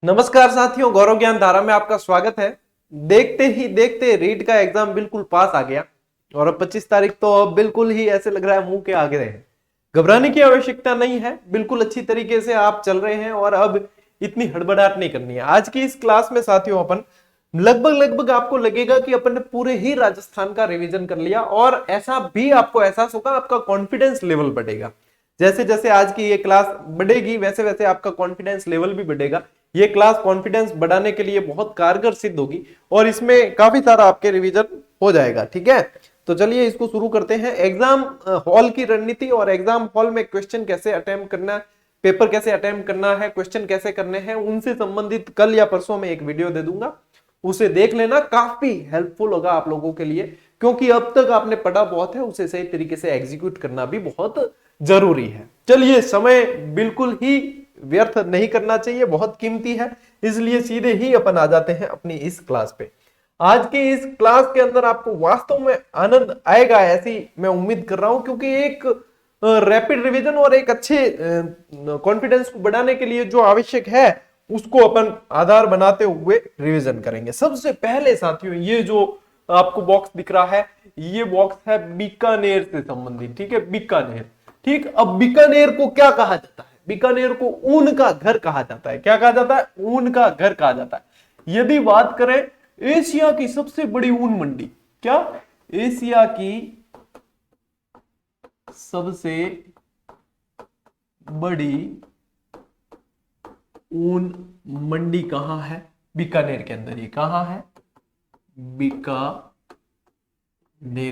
नमस्कार साथियों, गौरव ज्ञान धारा में आपका स्वागत है। देखते ही देखते रीट का एग्जाम बिल्कुल पास आ गया और अब 25 तारीख तो अब बिल्कुल ही ऐसे लग रहा है मुंह के आगे रहे। घबराने की आवश्यकता नहीं है, बिल्कुल अच्छी तरीके से आप चल रहे हैं और अब इतनी हड़बड़ाहट नहीं करनी है। आज की इस क्लास में साथियों अपन लगभग आपको लगेगा कि अपन ने पूरे ही राजस्थान का रिवीजन कर लिया और ऐसा भी आपको एहसास होगा, आपका कॉन्फिडेंस लेवल बढ़ेगा। जैसे जैसे आज की ये क्लास बढ़ेगी वैसे वैसे आपका कॉन्फिडेंस लेवल भी बढ़ेगा। ये क्लास कॉन्फिडेंस बढ़ाने के लिए बहुत कारगर सिद्ध होगी और इसमें काफी सारा आपके रिवीजन हो जाएगा। ठीक है, तो चलिए इसको शुरू करते हैं। एग्जाम हॉल की रणनीति और एग्जाम हॉल में क्वेश्चन कैसे अटेम्प्ट करना, पेपर कैसे अटेम्प्ट करना है, क्वेश्चन कैसे करने हैं, उनसे संबंधित कल या परसों में एक वीडियो दे दूंगा, उसे देख लेना। काफी हेल्पफुल होगा आप लोगों के लिए, क्योंकि अब तक आपने पढ़ा बहुत है, उसे सही तरीके से एग्जीक्यूट करना भी बहुत जरूरी है। चलिए, समय बिल्कुल ही व्यर्थ नहीं करना चाहिए, बहुत कीमती है, इसलिए सीधे ही अपन आ जाते हैं अपनी इस क्लास पे। आज के इस क्लास के अंदर आपको वास्तव में आनंद आएगा, ऐसी मैं उम्मीद कर रहा हूं, क्योंकि एक रैपिड रिवीजन और एक अच्छे कॉन्फिडेंस को बढ़ाने के लिए जो आवश्यक है उसको अपन आधार बनाते हुए रिवीजन करेंगे। सबसे पहले साथियों, ये जो आपको बॉक्स दिख रहा है, ये बॉक्स है बीकानेर से संबंधित। ठीक है, बीकानेर। ठीक, अब बीकानेर को क्या कहा जाता है? बीकानेर को ऊन का घर कहा जाता है। क्या कहा जाता है? ऊन का घर कहा जाता है। यदि बात करें एशिया की सबसे बड़ी ऊन मंडी, क्या एशिया की सबसे बड़ी ऊन मंडी कहां है? बीकानेर के अंदर ही। कहां है? बीकानेर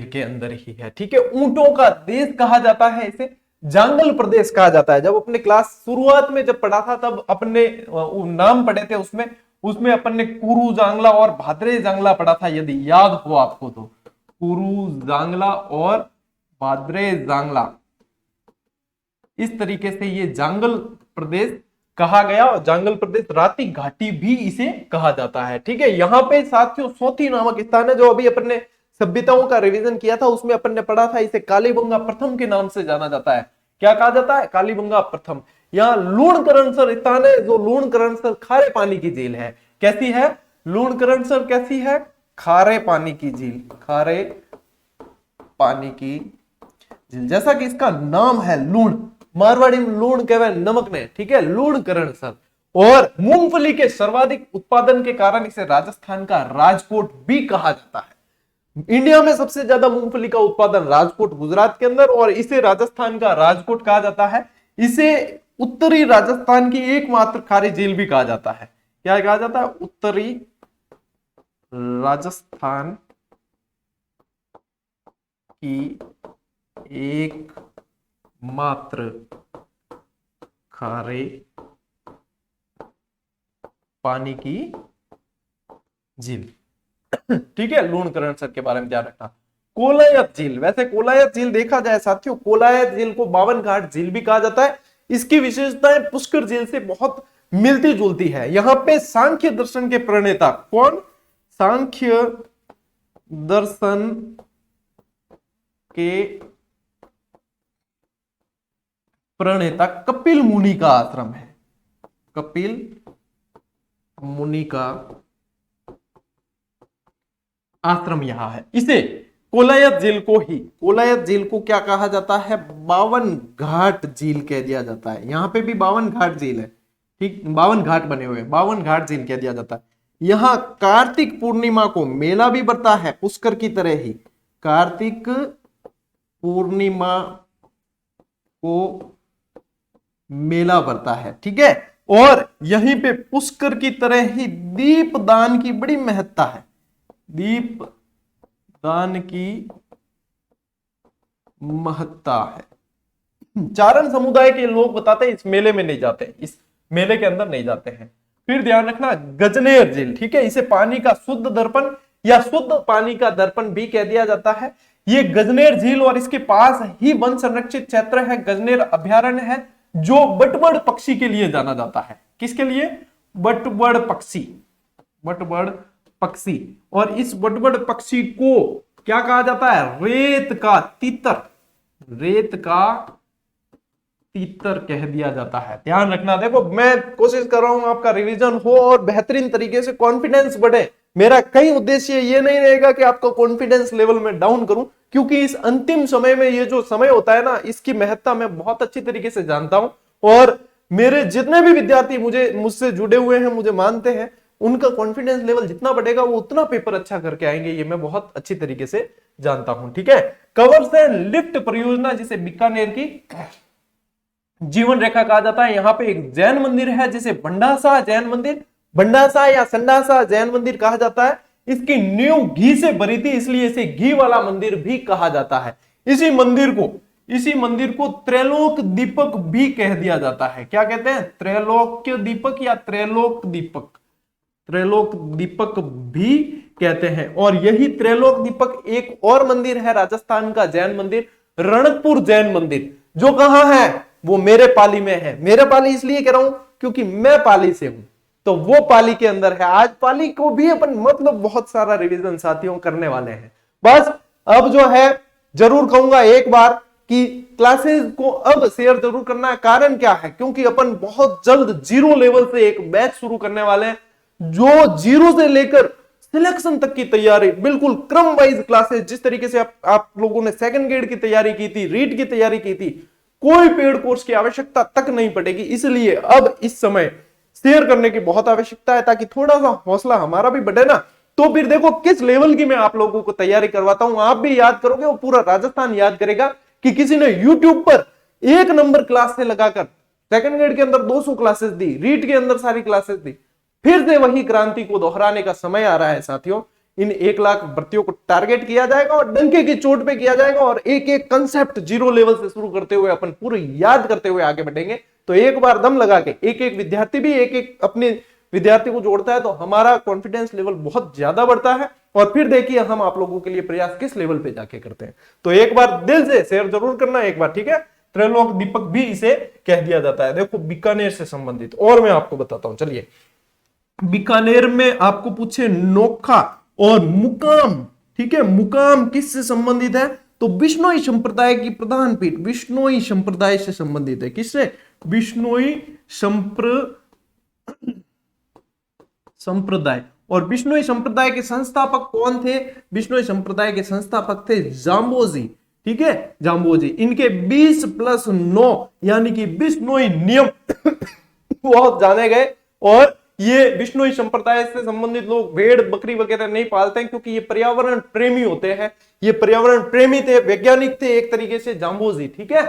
के अंदर ही है। ठीक है, ऊंटों का देश कहा जाता है इसे, जांगल प्रदेश कहा जाता है। जब अपने क्लास शुरुआत में जब पढ़ा था तब अपने नाम पढ़े थे, उसमें उसमें अपन ने कुरु जांगला और भाद्रे जांगला पढ़ा था, यदि याद हो आपको तो। कुरु जांगला और भाद्रे जांगला, इस तरीके से ये जांगल प्रदेश कहा गया और जांगल प्रदेश राती घाटी भी इसे कहा जाता है। ठीक है, यहाँ पे साथियों सोती नामक स्थान है, जो अभी अपन ने सभ्यताओं का रिवीजन किया था उसमें अपन ने पढ़ा था, इसे कालीबंगा प्रथम के नाम से जाना जाता है। क्या कहा जाता है? कालीबंगा प्रथम। यहाँ लूणकरणसर स्थान है, जो लूणकरणसर खारे पानी की झील है। कैसी है लूणकरणसर? कैसी है? खारे पानी की झील। खारे पानी की झील, जैसा कि इसका नाम है लूण, मारवाड़ी में लूण कहवे नमक ने। ठीक है, लूणकरणसर। और मूंगफली के सर्वाधिक उत्पादन के कारण इसे राजस्थान का राजकोट भी कहा जाता है। इंडिया में सबसे ज्यादा मूंगफली का उत्पादन राजकोट गुजरात के अंदर, और इसे राजस्थान का राजकोट कहा जाता है। इसे उत्तरी राजस्थान की एकमात्र खारी झील भी कहा जाता है। क्या कहा जाता है? उत्तरी राजस्थान की एकमात्र खारे पानी की झील। ठीक है, लूणकरणसर के बारे में ध्यान रखना। कोलायत झील, वैसे कोलायत झील देखा जाए साथियों, कोलायत झील को 52 घाट झील भी कहा जाता है। इसकी विशेषताएं पुष्कर झील से बहुत मिलती जुलती है। यहां पे सांख्य दर्शन के प्रणेता कौन? सांख्य दर्शन के प्रणेता कपिल मुनि का आश्रम है। कपिल मुनि का आश्रम यहां है। इसे कोलायत झील को ही, कोलायत झील को क्या कहा जाता है? 52 घाट झील कह दिया जाता है। यहां पे भी 52 घाट झील है। ठीक, 52 घाट बने हुए, 52 घाट झील कह दिया जाता है। यहां कार्तिक पूर्णिमा को मेला भी बढ़ता है, पुष्कर की तरह ही। कार्तिक पूर्णिमा को मेला बढ़ता है। ठीक है, और यहीं पे पुष्कर की तरह ही दीपदान की बड़ी महत्ता है। दीप दान की महत्ता है। चारण समुदाय के लोग बताते हैं इस मेले में नहीं जाते, इस मेले के अंदर नहीं जाते हैं। फिर ध्यान रखना, गजनेर झील। ठीक है, इसे पानी का शुद्ध दर्पण या शुद्ध पानी का दर्पण भी कह दिया जाता है। ये गजनेर झील और इसके पास ही वन संरक्षित क्षेत्र है, गजनेर अभ्यारण्य है, जो बटबड़ पक्षी के लिए जाना जाता है। किसके लिए? बटबड़ पक्षी। बटबड़ पक्षी। और इस बटबड़ पक्षी को क्या कहा जाता है? रेत का तीतर। रेत का तीतर कह दिया जाता है। ध्यान रखना, देखो मैं कोशिश कर रहा हूं आपका रिवीजन हो और बेहतरीन तरीके से कॉन्फिडेंस बढ़े। मेरा कई उद्देश्य ये नहीं रहेगा कि आपका कॉन्फिडेंस लेवल में डाउन करूं, क्योंकि इस अंतिम समय में ये जो समय होता है ना, इसकी महत्ता मैं बहुत अच्छी तरीके से जानता हूं और मेरे जितने भी विद्यार्थी मुझसे जुड़े हुए हैं, मुझे मानते हैं, उनका कॉन्फिडेंस लेवल जितना बढ़ेगा वो उतना पेपर अच्छा करके आएंगे, ये मैं बहुत अच्छी तरीके से जानता हूं। ठीक है, कवर्स एंड लिफ्ट परियोजना जिसे बीकानेर की जीवन रेखा कहा जाता है। यहाँ पे एक जैन मंदिर है जिसे भंडासा जैन मंदिर, भंडासा या संडासा जैन मंदिर कहा जाता है। इसकी नींव घी से भरी थी, इसलिए इसे घी वाला मंदिर भी कहा जाता है। इसी मंदिर को त्रैलोक दीपक भी कह दिया जाता है। क्या कहते हैं? त्रैलोक्य दीपक या त्रैलोक दीपक, त्रैलोक दीपक भी कहते हैं। और यही त्रैलोक दीपक एक और मंदिर है राजस्थान का जैन मंदिर, रणकपुर जैन मंदिर, जो कहां है? वो मेरे पाली में है। मेरे पाली इसलिए कह रहा हूं क्योंकि मैं पाली से हूं, तो वो पाली के अंदर है। आज पाली को भी अपन मतलब बहुत सारा रिवीजन साथियों करने वाले हैं। बस अब जो है जरूर कहूंगा एक बार कि क्लासेस को अब शेयर जरूर करना है। कारण क्या है? क्योंकि अपन बहुत जल्द जीरो लेवल से एक बैच शुरू करने वाले हैं, जो जीरो से लेकर सिलेक्शन तक की तैयारी बिल्कुल क्रम वाइज क्लासेस, जिस तरीके से आप लोगों ने सेकंड ग्रेड की तैयारी की थी, रीट की तैयारी की थी, कोई पेड कोर्स की आवश्यकता तक नहीं पड़ेगी। इसलिए अब इस समय शेयर करने की बहुत आवश्यकता है, ताकि थोड़ा सा हौसला हमारा भी बढ़े ना। तो फिर देखो किस लेवल की मैं आप लोगों को तैयारी करवाता हूं, आप भी याद करोगे, वो पूरा राजस्थान याद करेगा कि किसी ने यूट्यूब पर एक नंबर क्लास से लगाकर सेकंड ग्रेड के अंदर 200 क्लासेस दी, रीट के अंदर सारी क्लासेस दी। फिर से वही क्रांति को दोहराने का समय आ रहा है साथियों। इन 1 लाख भर्तियों को टारगेट किया जाएगा और डंके की चोट पे किया जाएगा, और एक एक कंसेप्ट जीरो लेवल से शुरू करते हुए अपन पूरे याद करते हुए आगे बढ़ेंगे। तो एक बार दम लगा के एक एक विद्यार्थी भी एक एक अपने विद्यार्थी को जोड़ता है, तो हमारा कॉन्फिडेंस लेवल बहुत ज्यादा बढ़ता है। और फिर देखिए हम आप लोगों के लिए प्रयास किस लेवल पे जाके करते हैं। तो एक बार दिल से शेयर जरूर करना एक बार, ठीक है। त्रैलोक दीपक भी इसे कह दिया जाता है। देखो बीकानेर से संबंधित और मैं आपको बताता हूं, चलिए। बीकानेर में आपको पूछे नोखा और मुकाम, ठीक है, मुकाम किससे संबंधित है? तो बिश्नोई संप्रदाय की प्रधान पीठ बिश्नोई संप्रदाय से संबंधित है। किससे? बिश्नोई संप्रदाय। और बिश्नोई संप्रदाय के संस्थापक कौन थे? बिश्नोई संप्रदाय के संस्थापक थे जाम्बोजी, ठीक है, जाम्बोजी। इनके 20+9 यानी कि बिश्नोई नियम बहुत जाने गए। और ये बिश्नोई संप्रदाय से संबंधित लोग भेड़ बकरी वगैरह नहीं पालते हैं, क्योंकि ये पर्यावरण प्रेमी होते हैं। ये पर्यावरण प्रेमी थे, वैज्ञानिक थे एक तरीके से जाम्बोजी, ठीक है।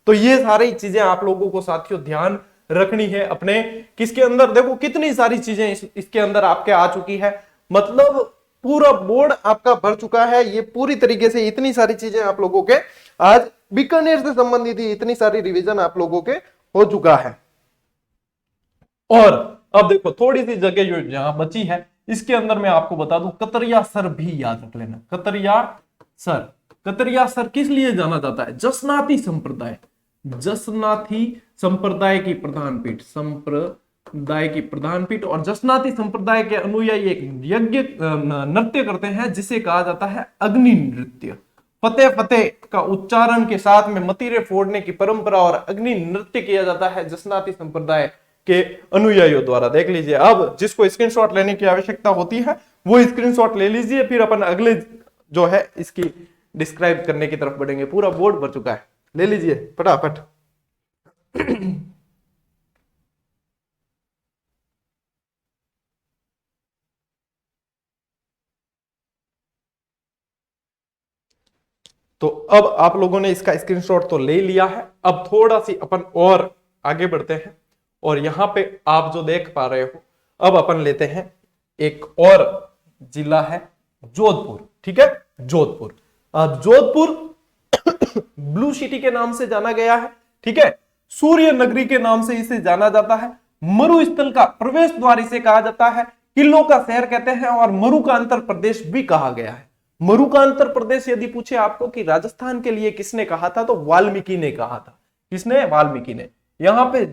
तो ये सारी चीजें आप लोगों को साथियों ध्यान रखनी है अपने किसके अंदर। देखो कितनी सारी चीजें इसके अंदर आपके आ चुकी है, मतलब पूरा बोर्ड आपका भर चुका है। ये पूरी तरीके से इतनी सारी चीजें आप लोगों के आज बीकानेर से संबंधित ही इतनी सारी रिवीजन आप लोगों के हो चुका है। और अब देखो थोड़ी सी जगह जो जहां बची है, इसके अंदर मैं आपको बता दूं, कतरिया सर भी याद रख लेना। कतरिया सर किस लिए जाना जाता है? जसनाती संप्रदाय, जसनाती संप्रदाय की प्रधान पीठ, संप्रदाय की प्रधान पीठ। और जसनाती संप्रदाय के अनुयायी एक यज्ञ नृत्य करते हैं जिसे कहा जाता है अग्नि नृत्य। फतेह फतेह का उच्चारण के साथ में मतीरे फोड़ने की परंपरा और अग्नि नृत्य किया जाता है जसनाती संप्रदाय के अनुयायियों द्वारा। देख लीजिए, अब जिसको स्क्रीनशॉट लेने की आवश्यकता होती है वो स्क्रीनशॉट ले लीजिए, फिर अपन अगले जो है इसकी डिस्क्राइब करने की तरफ बढ़ेंगे। पूरा बोर्ड भर चुका है, ले लीजिए फटाफट। तो अब आप लोगों ने इसका स्क्रीनशॉट तो ले लिया है। अब थोड़ा सी अपन और आगे बढ़ते हैं, और यहां पे आप जो देख पा रहे हो, अब अपन लेते हैं एक और जिला है जोधपुर, ठीक है, जोधपुर। अब जोधपुर ब्लू सिटी के नाम से जाना गया है, ठीक है, सूर्य नगरी के नाम से इसे जाना जाता है, मरुस्थल का प्रवेश द्वार इसे कहा जाता है, किलों का शहर कहते हैं, और मरुकांतर प्रदेश भी कहा गया है। मरुकांतर प्रदेश यदि पूछे आपको कि राजस्थान के लिए किसने कहा था, तो वाल्मीकि ने कहा था। किसने? वाल्मीकि ने। यहाँ पे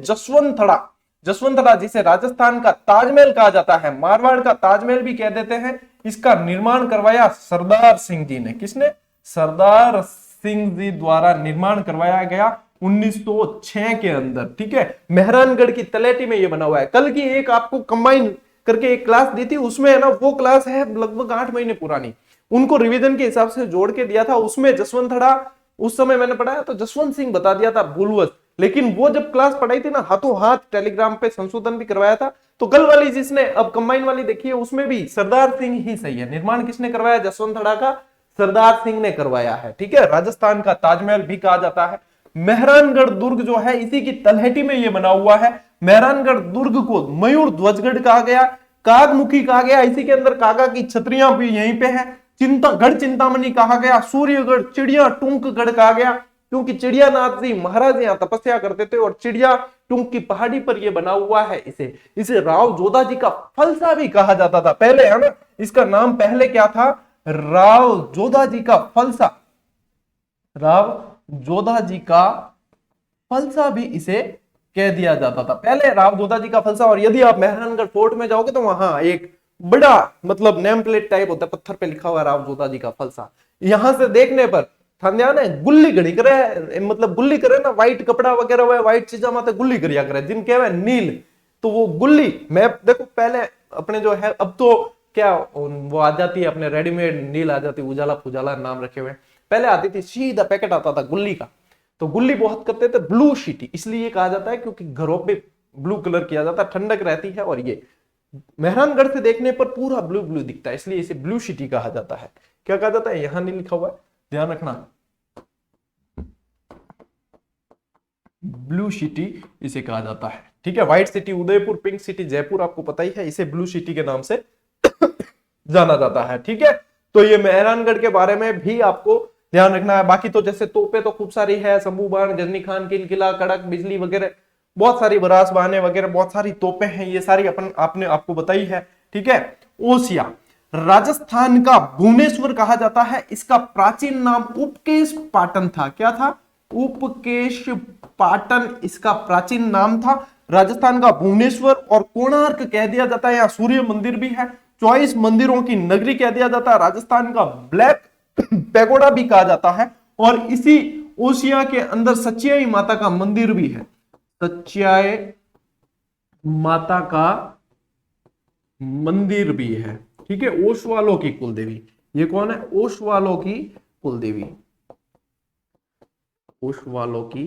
जसवंतड़ा जिसे राजस्थान का ताजमहल कहा जाता है, मारवाड़ का ताजमहल भी कह देते हैं, इसका निर्माण करवाया सरदार सिंह जी ने। किसने? सरदार सिंह जी द्वारा निर्माण करवाया गया। 1906 के अंदर, ठीक है। मेहरानगढ़ की तलेटी में ये बना हुआ है। कल की एक आपको कंबाइन करके एक क्लास दी थी, उसमें है ना, वो क्लास है लगभग 8 महीने पुरानी, उनको रिवीजन के हिसाब से जोड़ के दिया था। उसमें जसवंतड़ा उस समय मैंने पढ़ाया तो जसवंत सिंह बता दिया था भूलवश, लेकिन वो जब क्लास पढ़ाई थी ना, हाथों हाथ टेलीग्राम पे संशोधन भी करवाया था। तो कल वाली जिसने अब कंबाइन वाली देखी है, उसमें भी सरदार सिंह ही सही है। निर्माण किसने करवाया? जसवंतड़ा का सरदार सिंह ने करवाया है, ठीक है। राजस्थान का ताजमहल भी कहा जाता है। मेहरानगढ़ दुर्ग जो है इसी की तलहटी में ये बना हुआ है। मेहरानगढ़ दुर्ग को मयूर ध्वजगढ़ कहा गया, कागमुखी कहा गया, इसी के अंदर कागा की छतरियां भी यहीं पे है। गढ़ चिंतामणि कहा गया, सूर्यगढ़, चिड़िया टूंकगढ़ कहा गया, क्योंकि चिड़ियानाथ जी महाराज यहाँ तपस्या करते थे और चिड़िया टूंक की पहाड़ी पर यह बना हुआ है। इसे राव जोधा जी का फलसा भी कहा जाता था पहले, है ना। इसका नाम पहले क्या था? राव जोधा जी का फलसा। राव जोधा जी का फलसा भी इसे कह दिया जाता था पहले, राव जोधा जी का फलसा। और यदि आप मेहरानगढ़ फोर्ट में जाओगे तो वहां एक बड़ा मतलब नेम प्लेट टाइप होता है, पत्थर पे लिखा हुआ राव जोधा जी का फलसा। यहां से देखने पर ध्यान है, गुल्ली घड़ी करे, मतलब गुल्ली करे ना, व्हाइट कपड़ा वगैरह हुआ, व्हाइट चीजा माते गुल्ली करिया करे, जिन कहे नील, तो वो गुल्ली मैप देखो पहले अपने जो है, अब तो क्या वो आ जाती है अपने रेडीमेड नील आ जाती है, उजाला फुजाला नाम रखे हुए। पहले आती थी सीधा पैकेट आता था गुल्ली का, तो गुल्ली बहुत करते थे। ब्लू शीटी इसलिए कहा जाता है क्योंकि घरों पे ब्लू कलर किया जाता है, ठंडक रहती है, और ये मेहरानगढ़ से देखने पर पूरा ब्लू ब्लू दिखता है, इसलिए इसे ब्लू सिटी कहा जाता है। क्या कहा जाता है? यहां नहीं लिखा हुआ है, ध्यान रखना, ब्लू सिटी इसे कहा जाता है, ठीक है। White city Udaipur, pink city Jaipur, आपको पता ही है, इसे ब्लू सिटी के नाम से जाना जाता है, ठीक है। तो ये मेहरानगढ़ के बारे में भी आपको ध्यान रखना है। बाकी तो जैसे तोपे तो खूब सारी है, शंभू बाण, गजनी खान, किलकिला, कड़क, बिजली वगैरह, बहुत सारी बरास बहाने वगैरह, बहुत सारी तोपे हैं, ये सारी आपको बताई है, ठीक है। ओसिया राजस्थान का भुवनेश्वर कहा जाता है। इसका प्राचीन नाम उपकेश पाटन था। क्या था? उपकेश पाटन इसका प्राचीन नाम था। राजस्थान का भुवनेश्वर और कोणार्क कह दिया जाता है। यहाँ सूर्य मंदिर भी है। 24 मंदिरों की नगरी कह दिया जाता है। राजस्थान का ब्लैक पैगोडा भी कहा जाता है। और इसी ओसिया के अंदर सच्चियाई माता का मंदिर भी है। सच्चियाई माता का मंदिर भी है, ठीक है। ओसवालों की कुलदेवी, ये कौन है? ओसवालों की कुलदेवी, ओसवालों की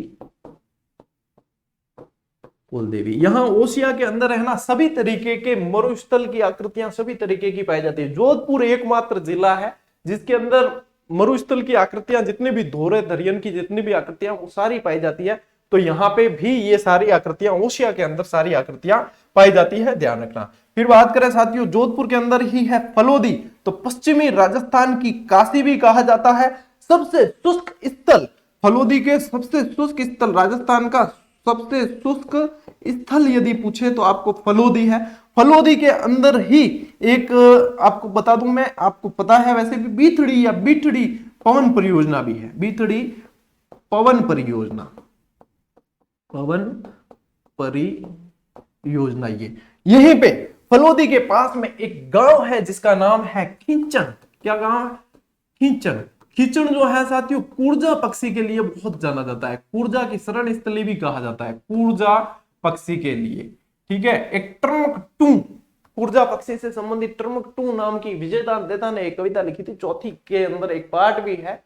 कुलदेवी। यहां ओसिया के अंदर है ना, सभी तरीके के मरुस्थल की आकृतियां सभी तरीके की पाई जाती है। जोधपुर एकमात्र जिला है जिसके अंदर मरुस्थल की आकृतियां, जितने भी धोरे दरियन की जितनी भी आकृतियां, वो सारी पाई जाती है। तो यहाँ पे भी ये सारी आकृतियां, ओसिया के अंदर सारी आकृतियां पाई जाती है, ध्यान रखना। फिर बात करें साथियों, जोधपुर के अंदर ही है फलोदी। तो पश्चिमी राजस्थान की काशी भी कहा जाता है। सबसे शुष्क स्थल फलोदी के, सबसे शुष्क स्थल राजस्थान का सबसे शुष्क स्थल यदि पूछे तो आपको फलोदी है। फलोदी के अंदर ही एक आपको बता दूं मैं, आपको पता है वैसे भी, बीथड़ी या बीठड़ी पवन परियोजना भी है। बीथड़ी पवन परियोजना, पवन परियोजना, ये यहीं पे फलोदी के पास में एक गांव है जिसका नाम है खींचन। क्या गांव है? खींचन। खींचन जो है साथियों, कूर्जा पक्षी के लिए बहुत जाना जाता है। कूर्जा की शरण स्थली भी कहा जाता है, कूर्जा पक्षी के लिए, ठीक है। एक टर्मक-टू, कूर्जा पक्षी से संबंधित टर्मक-टू नाम की विजय देता ने एक कविता लिखी थी, चौथी के अंदर एक पार्ट भी है,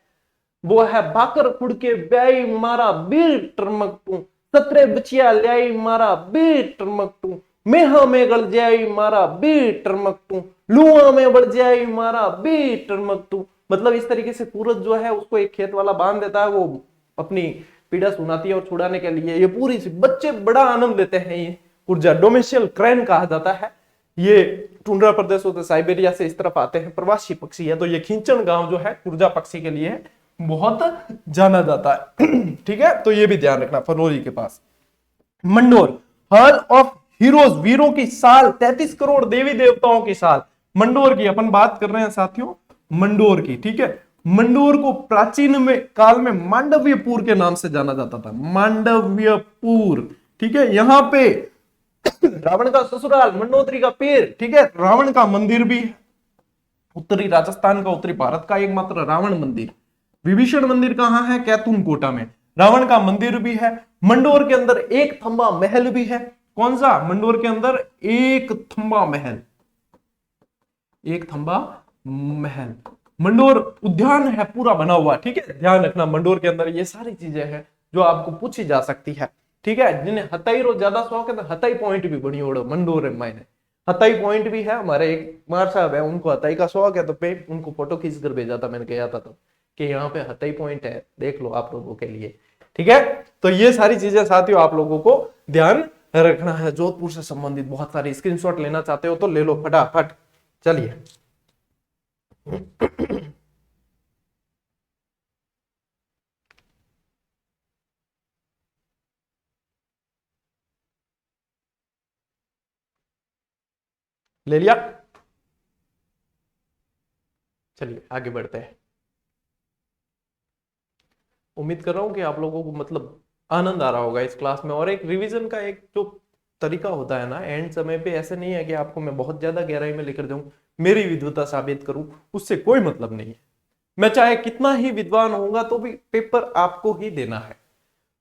वो है बाकर खुड़ के ब्याई मारा बीर टर्मक-टू, सत्रे बचिया ल्याई मारा बीर टर्मक-टू, मेहा में गल जाई मारा बीर टर्मक-टू, लुआ में बढ़ जाई मारा बीर टर्मक-टू। मतलब इस तरीके से सूरज जो है उसको एक खेत वाला बांध देता है, वो अपनी पीड़ा सुनाती है और छुड़ाने के लिए ये पूरी बच्चे बड़ा आनंद लेते हैं। ये ऊर्जा डोमेशियल क्रैन कहा जाता है। ये टुंड्रा प्रदेशों से, साइबेरिया से इस तरफ आते हैं, प्रवासी पक्षी है। तो ये खींचन गांव जो है ऊर्जा पक्षी के लिए बहुत जाना जाता है, ठीक है। तो ये भी ध्यान रखना। फलोरी के पास मंडोर, हॉल ऑफ हीरोज, वीरों की साल, 33 करोड़ देवी देवताओं की साल मंडोर की अपन बात कर रहे हैं साथियों, मंडोर की, ठीक है। मंडोर को प्राचीन में काल में मांडव्यपुर के नाम से जाना जाता था, मांडव्यपुर, ठीक है। यहां पे रावण का ससुराल, मंडोदरी का पीर, ठीक है। रावण का मंदिर भी है, उत्तरी राजस्थान का, उत्तरी भारत का एकमात्र रावण मंदिर। विभीषण मंदिर कहां है? कैथून कोटा में। रावण का मंदिर भी है, मंडोर के अंदर एक थंबा महल भी है। कौन सा? मंडोर के अंदर एक थंबा महल, एक थंबा महल। मंडोर उद्यान है पूरा बना हुआ, ठीक है, ध्यान रखना मंडोर के अंदर ये सारी चीजें हैं जो आपको पूछी जा सकती है, ठीक है। जिन्हें हताई रो ज्यादा शौक है तो हताई पॉइंट भी बनी ओढ़ो मंडोर मायने, हताई पॉइंट भी है। हमारे एक मार साहब है, उनको हताई का शौक है, तो पे उनको फोटो खींच कर भेजा था, मैंने गया था तो कि यहाँ पे हताई पॉइंट है, देख लो आप लोगों के लिए, ठीक है। तो ये सारी चीजें साथियों आप लोगों को ध्यान रखना है। जोधपुर से संबंधित बहुत सारी स्क्रीनशॉट लेना चाहते हो तो ले लो फटाफट। चलिए ले लिया, चलिए आगे बढ़ते हैं। उम्मीद कर रहा हूं कि आप लोगों को मतलब आनंद आ रहा होगा इस क्लास में। और एक रिवीजन का एक जो तरीका होता है ना, एंड समय पे ऐसे नहीं है कि आपको मैं बहुत ज्यादा गहराई में लेकर जाऊं, मेरी विद्वता साबित करूं, उससे कोई मतलब नहीं है। मैं चाहे कितना ही विद्वान होगा तो भी पेपर आपको ही देना है।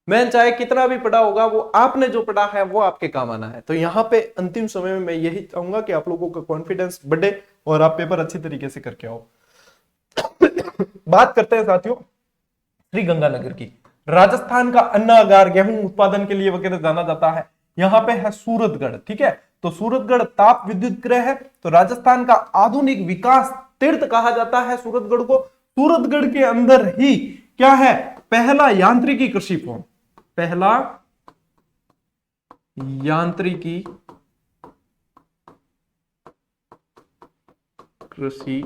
मैं चाहे कितना भी पढ़ा होगा, वो आपने जो पढ़ा है वो आपके काम आना है। तो यहाँ पे अंतिम समय में मैं यही चाहूंगा कि आप लोगों का कॉन्फिडेंस बढ़े और आप पेपर अच्छी तरीके से करके आओ। बात करते हैं साथियों श्री गंगानगर की। राजस्थान का अन्नागार, गेहूं उत्पादन के लिए वगैरह जाना जाता है। यहाँ पे है सूरतगढ़, ठीक है। तो सूरतगढ़ ताप विद्युत गृह है। तो राजस्थान का आधुनिक विकास तीर्थ कहा जाता है सूरतगढ़ को। सूरतगढ़ के अंदर ही क्या है? पहला यांत्रिकी कृषि फॉर्म, पहला यांत्रिकी कृषि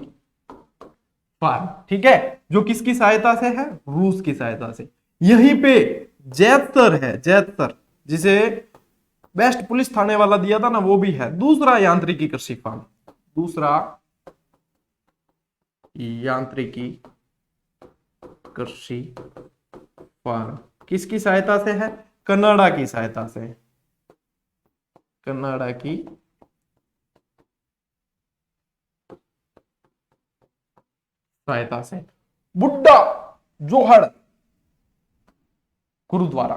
फार्म, ठीक है, जो किसकी सहायता से है? रूस की सहायता से। यहीं पे जैतसर है, जैतसर जिसे बेस्ट पुलिस थाने वाला दिया था ना, वो भी है दूसरा यांत्रिकी कृषि फार्म, दूसरा यांत्रिकी कृषि फार्म किसकी सहायता से है? कनाडा की सहायता से, कनाडा की सहायता से। बुड्ढा जोहड़ गुरुद्वारा,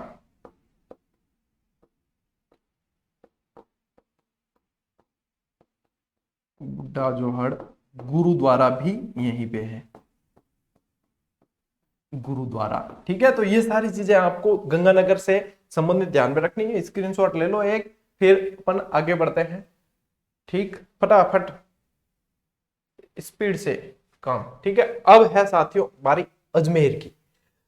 बुड्ढा जोहड़ गुरुद्वारा भी यहीं पे है, गुरुद्वारा, ठीक है। तो ये सारी चीजें आपको गंगानगर से संबंधित ध्यान में रखनी है। स्क्रीनशॉट ले लो एक, फिर अपन आगे बढ़ते हैं, ठीक, फटाफट स्पीड से काम, ठीक है। अब है साथियों बारी अजमेर की।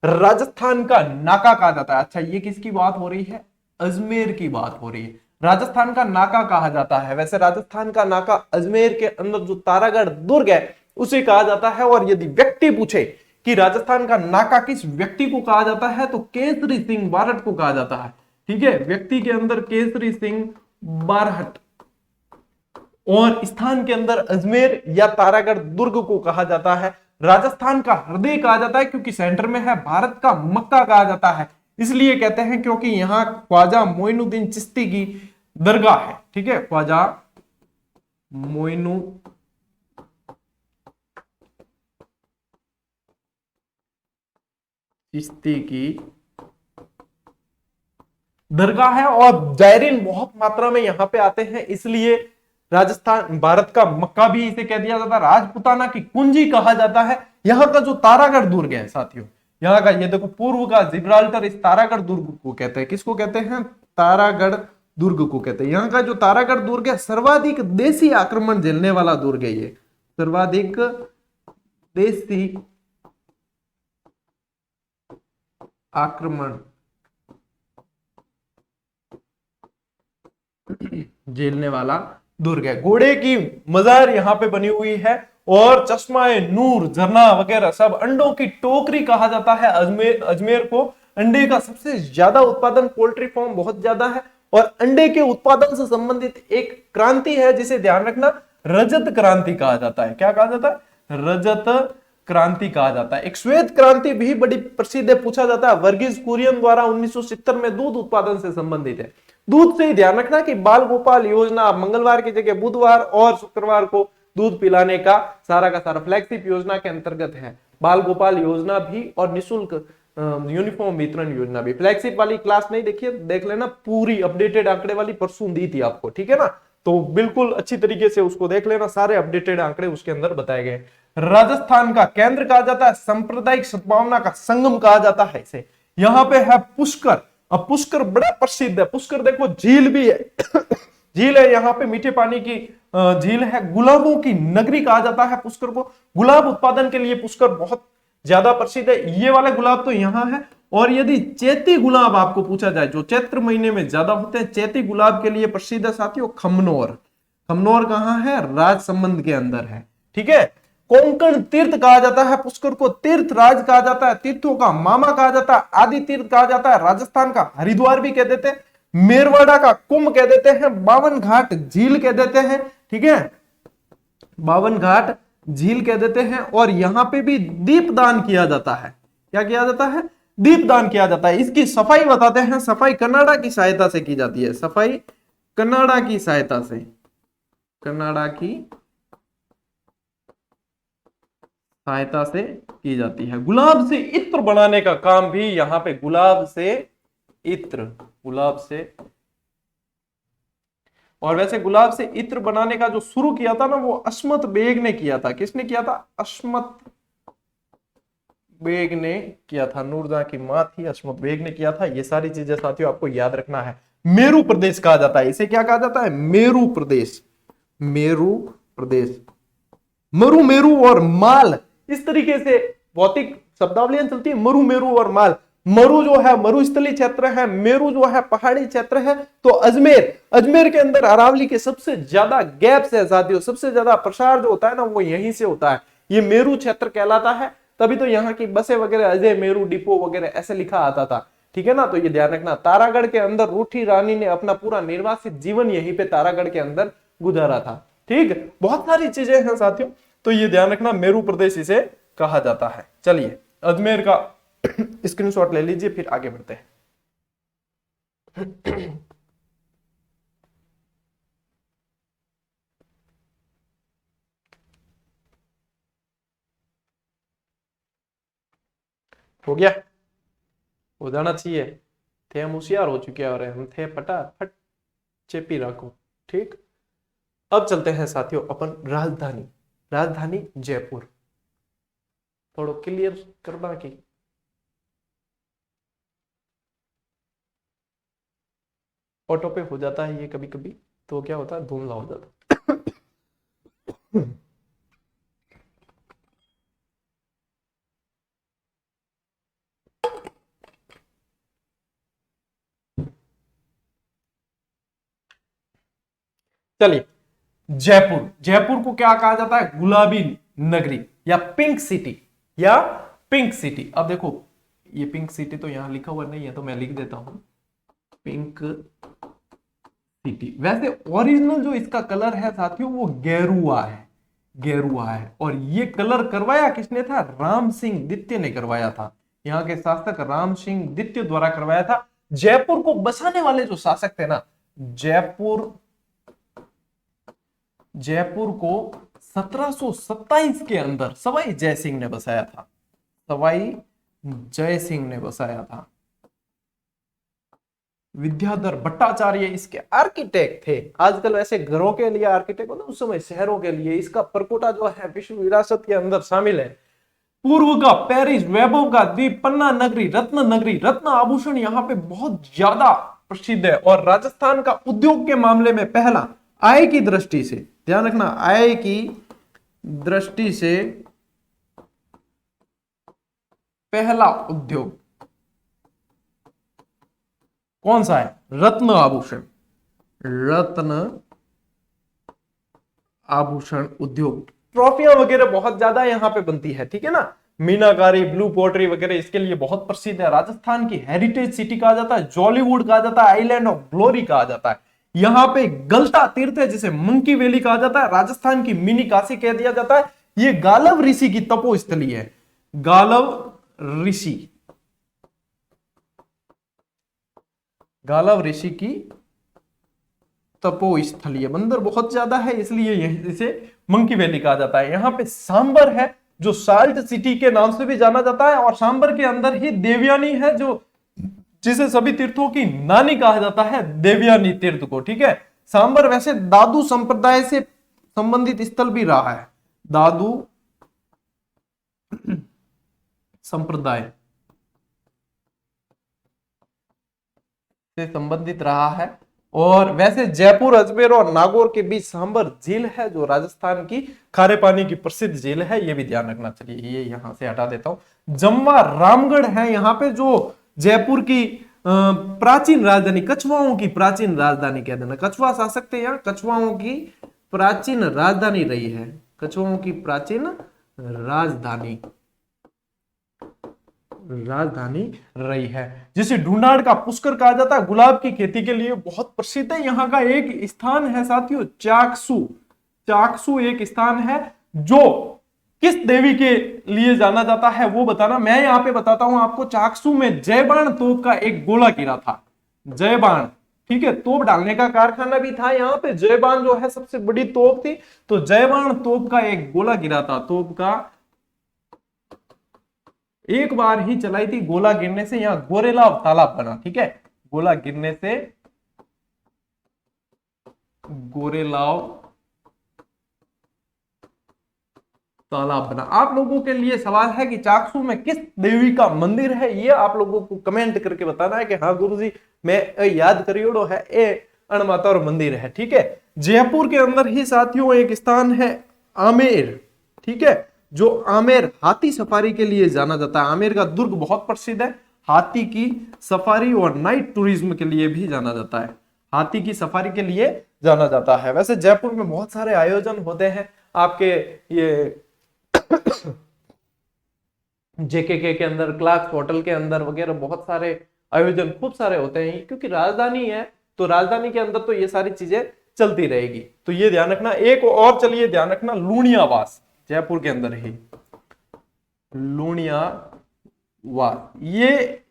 राजस्थान का नाका कहा जाता है। अच्छा, ये किसकी बात हो रही है? अजमेर की बात हो रही है। राजस्थान का नाका कहा जाता है। वैसे राजस्थान का नाका अजमेर के अंदर जो तारागढ़ दुर्ग है उसे कहा जाता है। और यदि व्यक्ति पूछे कि राजस्थान का नाका किस व्यक्ति को कहा जाता है, तो केसरी सिंह बारहट को कहा जाता है, ठीक है। व्यक्ति के अंदर केसरी सिंह बारहट, और स्थान के अंदर अजमेर या तारागढ़ दुर्ग को कहा जाता है। राजस्थान का हृदय कहा जाता है क्योंकि सेंटर में है। भारत का मक्का कहा जाता है, इसलिए कहते हैं क्योंकि यहां ख्वाजा मोइनुद्दीन चिश्ती की दरगाह है, ठीक है। ख्वाजा मोइनु चिश्ती की दरगाह है और जायरीन बहुत मात्रा में यहां पे आते हैं, इसलिए राजस्थान भारत का मक्का भी इसे कह दिया जाता है। राजपुताना की कुंजी कहा जाता है। यहाँ का जो तारागढ़ दुर्ग है साथियों, यहाँ का ये देखो पूर्व का जिब्राल्टर, इस तारागढ़ दुर्ग को कहते हैं। किसको कहते हैं? तारागढ़ दुर्ग को कहते हैं। यहाँ का जो तारागढ़ दुर्ग है सर्वाधिक देसी आक्रमण झेलने वाला दुर्ग है। ये सर्वाधिक देसी आक्रमण झेलने वाला दुर्ग है। घोड़े की मजार यहाँ पे बनी हुई है और चश्माए नूर, झरना वगैरह सब। अंडों की टोकरी कहा जाता है अजमेर को। अंडे का सबसे ज्यादा उत्पादन, पोल्ट्री फार्म बहुत ज्यादा है। और अंडे के उत्पादन से संबंधित एक क्रांति है जिसे ध्यान रखना, रजत क्रांति कहा जाता है। क्या कहा जाता है? रजत क्रांति कहा जाता है। एक श्वेत क्रांति भी बड़ी प्रसिद्ध है, पूछा जाता है। वर्गीज कुरियन द्वारा 1970 में दूध उत्पादन से संबंधित है। दूध से ही ध्यान रखना कि बाल गोपाल योजना मंगलवार की जगह बुधवार और शुक्रवार को दूध पिलाने का सारा फ्लैगशिप योजना के अंतर्गत है। बाल गोपाल योजना भी और निःशुल्क यूनिफॉर्म वितरण योजना भी। फ्लैगशिप वाली क्लास नहीं देखिए, देख लेना, पूरी अपडेटेड आंकड़े वाली परसों दी थी आपको, ठीक है ना, तो बिल्कुल अच्छी तरीके से उसको देख लेना, सारे अपडेटेड आंकड़े उसके अंदर बताए गए। राजस्थान का केंद्र कहा जाता है, सांप्रदायिक सद्भावना का संगम कहा जाता है इसे। यहां पे है पुष्कर। अब पुष्कर बड़ा प्रसिद्ध है, पुष्कर देखो झील भी है झील है यहाँ पे, मीठे पानी की झील है। गुलाबों की नगरी कहा जाता है पुष्कर को। गुलाब उत्पादन के लिए पुष्कर बहुत ज्यादा प्रसिद्ध है। ये वाले गुलाब तो यहाँ है। और यदि चैती गुलाब आपको पूछा जाए, जो चैत्र महीने में ज्यादा होते हैं, चैती गुलाब के लिए प्रसिद्ध है साथियों खमनोर। खमनोर कहाँ है? राजसमंद के अंदर है, ठीक है। कोंकण तीर्थ कहा जाता है पुष्कर को, तीर्थ राज कहा जाता है, तीर्थों का मामा कहा जाता है, आदि तीर्थ कहा जाता है, राजस्थान का हरिद्वार भी कह देते हैं, मेरवाड़ा का कुंभ कह देते हैं, बावन घाट झील कह देते हैं, ठीक है, बावन घाट झील कह देते हैं। और यहां पे भी दीपदान किया जाता है। क्या किया जाता है? दीपदान किया जाता है। इसकी सफाई बताते हैं, सफाई कनाडा की सहायता से की जाती है, सफाई कनाडा की सहायता से, कनाडा की सहायता से की जाती है। गुलाब से इत्र बनाने का काम भी यहां पे, गुलाब से इत्र, गुलाब से, और वैसे गुलाब से इत्र बनाने का जो शुरू किया था ना, वो अश्मत बेग ने किया था। किसने किया था? अश्मत बेग ने किया था। नूरजहां की मां थी, अश्मत बेग ने किया था। ये सारी चीजें साथियों आपको याद रखना है। मेरू प्रदेश कहा जाता है इसे, क्या कहा जाता है? मेरू प्रदेश, मेरू प्रदेश। मरु, मेरू और माल, इस तरीके से भौतिक शब्दावलियां चलती है, मरु, मेरू और माल। मरु जो है मरुस्थलीय क्षेत्र है, मेरू जो है पहाड़ी क्षेत्र है। तो अजमेर, अजमेर के अंदर अरावली के सबसे ज्यादा गैप्स है साथियों, सबसे ज्यादा प्रसार जो होता है ना वो यहीं से होता है। ये मेरू क्षेत्र कहलाता है, तभी तो यहाँ की बसें वगैरह अजय मेरू डिपो वगैरह ऐसे लिखा आता था, ठीक है ना। तो ये ध्यान रखना। तारागढ़ के अंदर रूठी रानी ने अपना पूरा निर्वासित जीवन यहीं पे तारागढ़ के अंदर गुजारा था, ठीक। बहुत सारी चीजें हैं साथियों, तो ये ध्यान रखना, मेरू प्रदेश इसे कहा जाता है। चलिए अजमेर का स्क्रीनशॉट ले लीजिए, फिर आगे बढ़ते हैं। हो गया? हो जाना चाहिए। थे हम होशियार हो चुके हैं और हम थे फटाफट चेपी रखो, ठीक। अब चलते हैं साथियों अपन राजधानी, राजधानी जयपुर। थोड़ा क्लियर करना की ऑटो पे हो जाता है ये कभी कभी, तो क्या होता है, धुंधला हो जाता है। चलिए जयपुर, जयपुर को क्या कहा जाता है? गुलाबी नगरी या पिंक सिटी, या पिंक सिटी। अब देखो ये पिंक सिटी तो यहां लिखा हुआ नहीं है, तो मैं लिख देता हूं पिंक सिटी। वैसे ओरिजिनल जो इसका कलर है साथियों वो गेरुआ है, गेरुआ है। और ये कलर करवाया किसने था? राम सिंह द्वितीय ने करवाया था। यहाँ के शासक राम सिंह द्वितीय द्वारा करवाया था। जयपुर को बसाने वाले जो शासक थे ना, जयपुर को 1727 के अंदर सवाई जय सिंह ने बसाया था, सवाई जय सिंह ने बसाया था। विद्याधर भट्टाचार्य इसके आर्किटेक्ट थे। आजकल वैसे घरों के लिए आर्किटेक्ट होता है, उस समय शहरों के लिए। इसका परकोटा जो है विश्व विरासत के अंदर शामिल है। पूर्व का पेरिस, वैभव का द्वीप, पन्ना नगरी, रत्न आभूषण यहाँ पे बहुत ज्यादा प्रसिद्ध है। और राजस्थान का उद्योग के मामले में पहला, आय की दृष्टि से ध्यान रखना, आय की दृष्टि से पहला उद्योग कौन सा है? रत्न आभूषण, रत्न आभूषण उद्योग। ट्रॉफियां वगैरह बहुत ज्यादा यहाँ पे बनती है, ठीक है ना। मीनाकारी, ब्लू पोट्री वगैरह इसके लिए बहुत प्रसिद्ध है। राजस्थान की हेरिटेज सिटी कहा जाता है, जॉलीवुड कहा जाता है, आइलैंड ऑफ ग्लोरी कहा जाता है। यहाँ पे गलता तीर्थ है जिसे मंकी वैली कहा जाता है, राजस्थान की मिनी काशी कह दिया जाता है। ये गालव ऋषि की तपोस्थली है, गालव ऋषि, गालव ऋषि की तपोस्थली है। बंदर बहुत ज्यादा है इसलिए इसे मंकी वैली कहा जाता है। यहाँ पे सांबर है, जो साल्ट सिटी के नाम से भी जाना जाता है, और सांबर के अंदर ही देवयानी है, जो जिसे सभी तीर्थों की नानी कहा जाता है, देवयानी तीर्थ को। ठीक है, सांबर वैसे दादू संप्रदाय से संबंधित स्थल भी रहा है, दादू संप्रदाय से संबंधित रहा है। और वैसे जयपुर, अजमेर और नागौर के बीच सांबर झील है, जो राजस्थान की खारे पानी की प्रसिद्ध झील है, ये भी ध्यान रखना। चलिए ये यहां से हटा देता हूं। जम्वा रामगढ़ है यहाँ पे, जो जयपुर की प्राचीन राजधानी, कछवाओं की प्राचीन राजधानी कह देना, कछवा शासक थे यहाँ, कछवाओं की प्राचीन राजधानी रही है, कछवाओं की प्राचीन राजधानी रही है, जिसे ढूंढाड़ का पुष्कर कहा जाता है, गुलाब की खेती के लिए बहुत प्रसिद्ध है। यहाँ का एक स्थान है साथियों चाकसू, चाकसू एक स्थान है जो किस देवी के लिए जाना जाता है वो बताना। मैं यहाँ पे बताता हूं आपको, चाकसू में जयबाण तोप का एक गोला गिरा था, जयबाण, ठीक है, तोप डालने का कारखाना भी था यहाँ पे, जयबाण जो है सबसे बड़ी तोप थी, तो जयबाण तोप का एक गोला गिरा था, तोप का एक बार ही चलाई थी, गोला गिरने से यहां गोरेलाव तालाब बना। ठीक है, गोला गिरने से गोरेलाव तालाब बना। आप लोगों के लिए सवाल है कि चाकसू में किस देवी का मंदिर है, ये आप लोगों को कमेंट करके बताना है कि हाँ गुरुजी मैं याद करियोड़ो है, ए अणमाता और मंदिर है। ठीक है, जयपुर के अंदर ही साथियों एक स्थान है आमेर, ठीक है, जो आमेर हाथी सफारी के लिए जाना जाता है। आमेर का दुर्ग बहुत प्रसिद्ध है, हाथी की सफारी और नाइट टूरिज्म के लिए भी जाना जाता है, हाथी की सफारी के लिए जाना जाता है। वैसे जयपुर में बहुत सारे आयोजन होते हैं, आपके ये जेकेके के अंदर, क्लार्क्स होटल के अंदर वगैरह बहुत सारे आयोजन खूब सारे होते हैं, क्योंकि राजधानी है तो राजधानी के अंदर तो ये सारी चीजें चलती रहेगी, तो ये ध्यान रखना। एक और चलिए ध्यान रखना, लूणियावास, जयपुर के अंदर ही लूणियावास, ये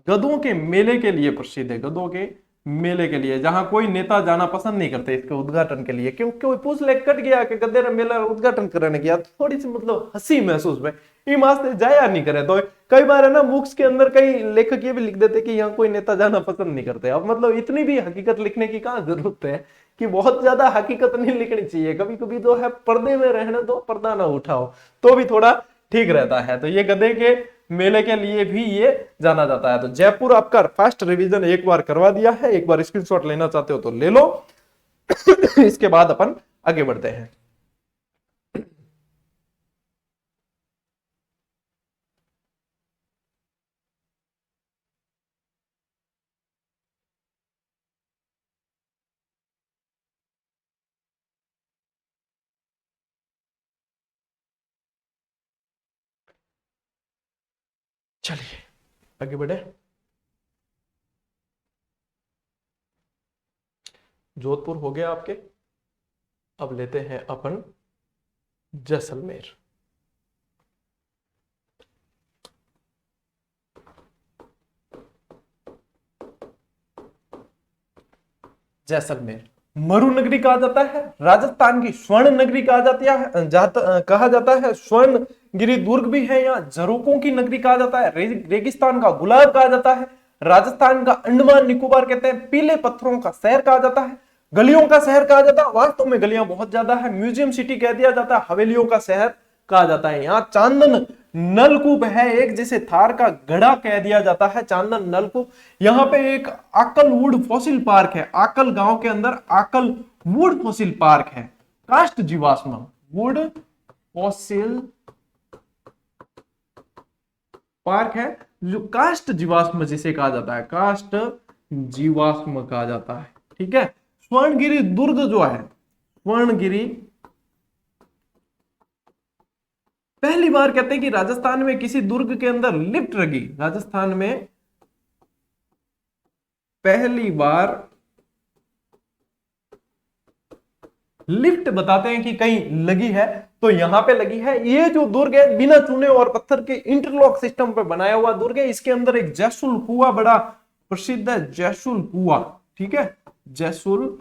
गधों के मेले के लिए प्रसिद्ध है, गधों के मेले के लिए, जहां कोई नेता जाना पसंद नहीं करते इसके उद्घाटन के लिए, क्योंकि कोई पूछ ले कट गया कि गधे मेला उद्घाटन करने गया, थोड़ी सी मतलब हंसी महसूस में ईमानदारी जाया नहीं करे। तो कई बार है ना, बुक्स के अंदर कई लेखक ये भी लिख देते कि यहाँ कोई नेता जाना पसंद नहीं करते। अब मतलब इतनी भी हकीकत लिखने की कहाँ जरूरत है, कि बहुत ज्यादा हकीकत नहीं लिखनी चाहिए, कभी कभी जो है पर्दे में रहने दो, पर्दा ना उठाओ, तो भी थोड़ा ठीक रहता है। तो ये गधे के मेले के लिए भी ये जाना जाता है। तो जयपुर आपका फास्ट रिवीजन एक बार करवा दिया है, एक बार स्क्रीनशॉट लेना चाहते हो तो ले लो। इसके बाद अपन आगे बढ़ते हैं। चलिए आगे बढ़े। जोधपुर हो गया आपके, अब लेते हैं अपन जैसलमेर। जैसलमेर मरु नगरी कहा जाता है, राजस्थान की स्वर्ण नगरी कहा कहा जाता है, स्वर्णगिरी दुर्ग भी है, यहाँ झरोकों की नगरी कहा जाता है, रेगिस्तान का गुलाब कहा जाता है, राजस्थान का अंडमान निकोबार कहते हैं, पीले पत्थरों का शहर कहा जाता है, गलियों का शहर कहा जाता है, वास्तव में गलियां बहुत ज्यादा है, म्यूजियम सिटी कह दिया जाता है, हवेलियों का शहर कहा जाता है। यहाँ चांदन नलकूप है एक, जिसे थार का गढ़ा कह दिया जाता है, चांदन नलकूप। यहाँ पे एक आकल वुड फॉसिल पार्क है, आकल गांव के अंदर आकल वुड फॉसिल पार्क है, काष्ठ जीवाश्म वुड फॉसिल पार्क है, जो काष्ठ जीवाश्म जिसे कहा जाता है, काष्ठ जीवाश्म कहा जाता है। ठीक है, स्वर्णगिरी दुर्ग जो है, स्वर्णगिरी पहली बार कहते हैं कि राजस्थान में किसी दुर्ग के अंदर लिफ्ट लगी, राजस्थान में पहली बार लिफ्ट बताते हैं कि कहीं लगी है, तो यहां पे लगी है। ये जो दुर्ग है बिना चूने और पत्थर के इंटरलॉक सिस्टम पर बनाया हुआ दुर्ग है, इसके अंदर एक जैसुल कुआं बड़ा प्रसिद्ध है, जैसुल कुआं। ठीक है, जैसुल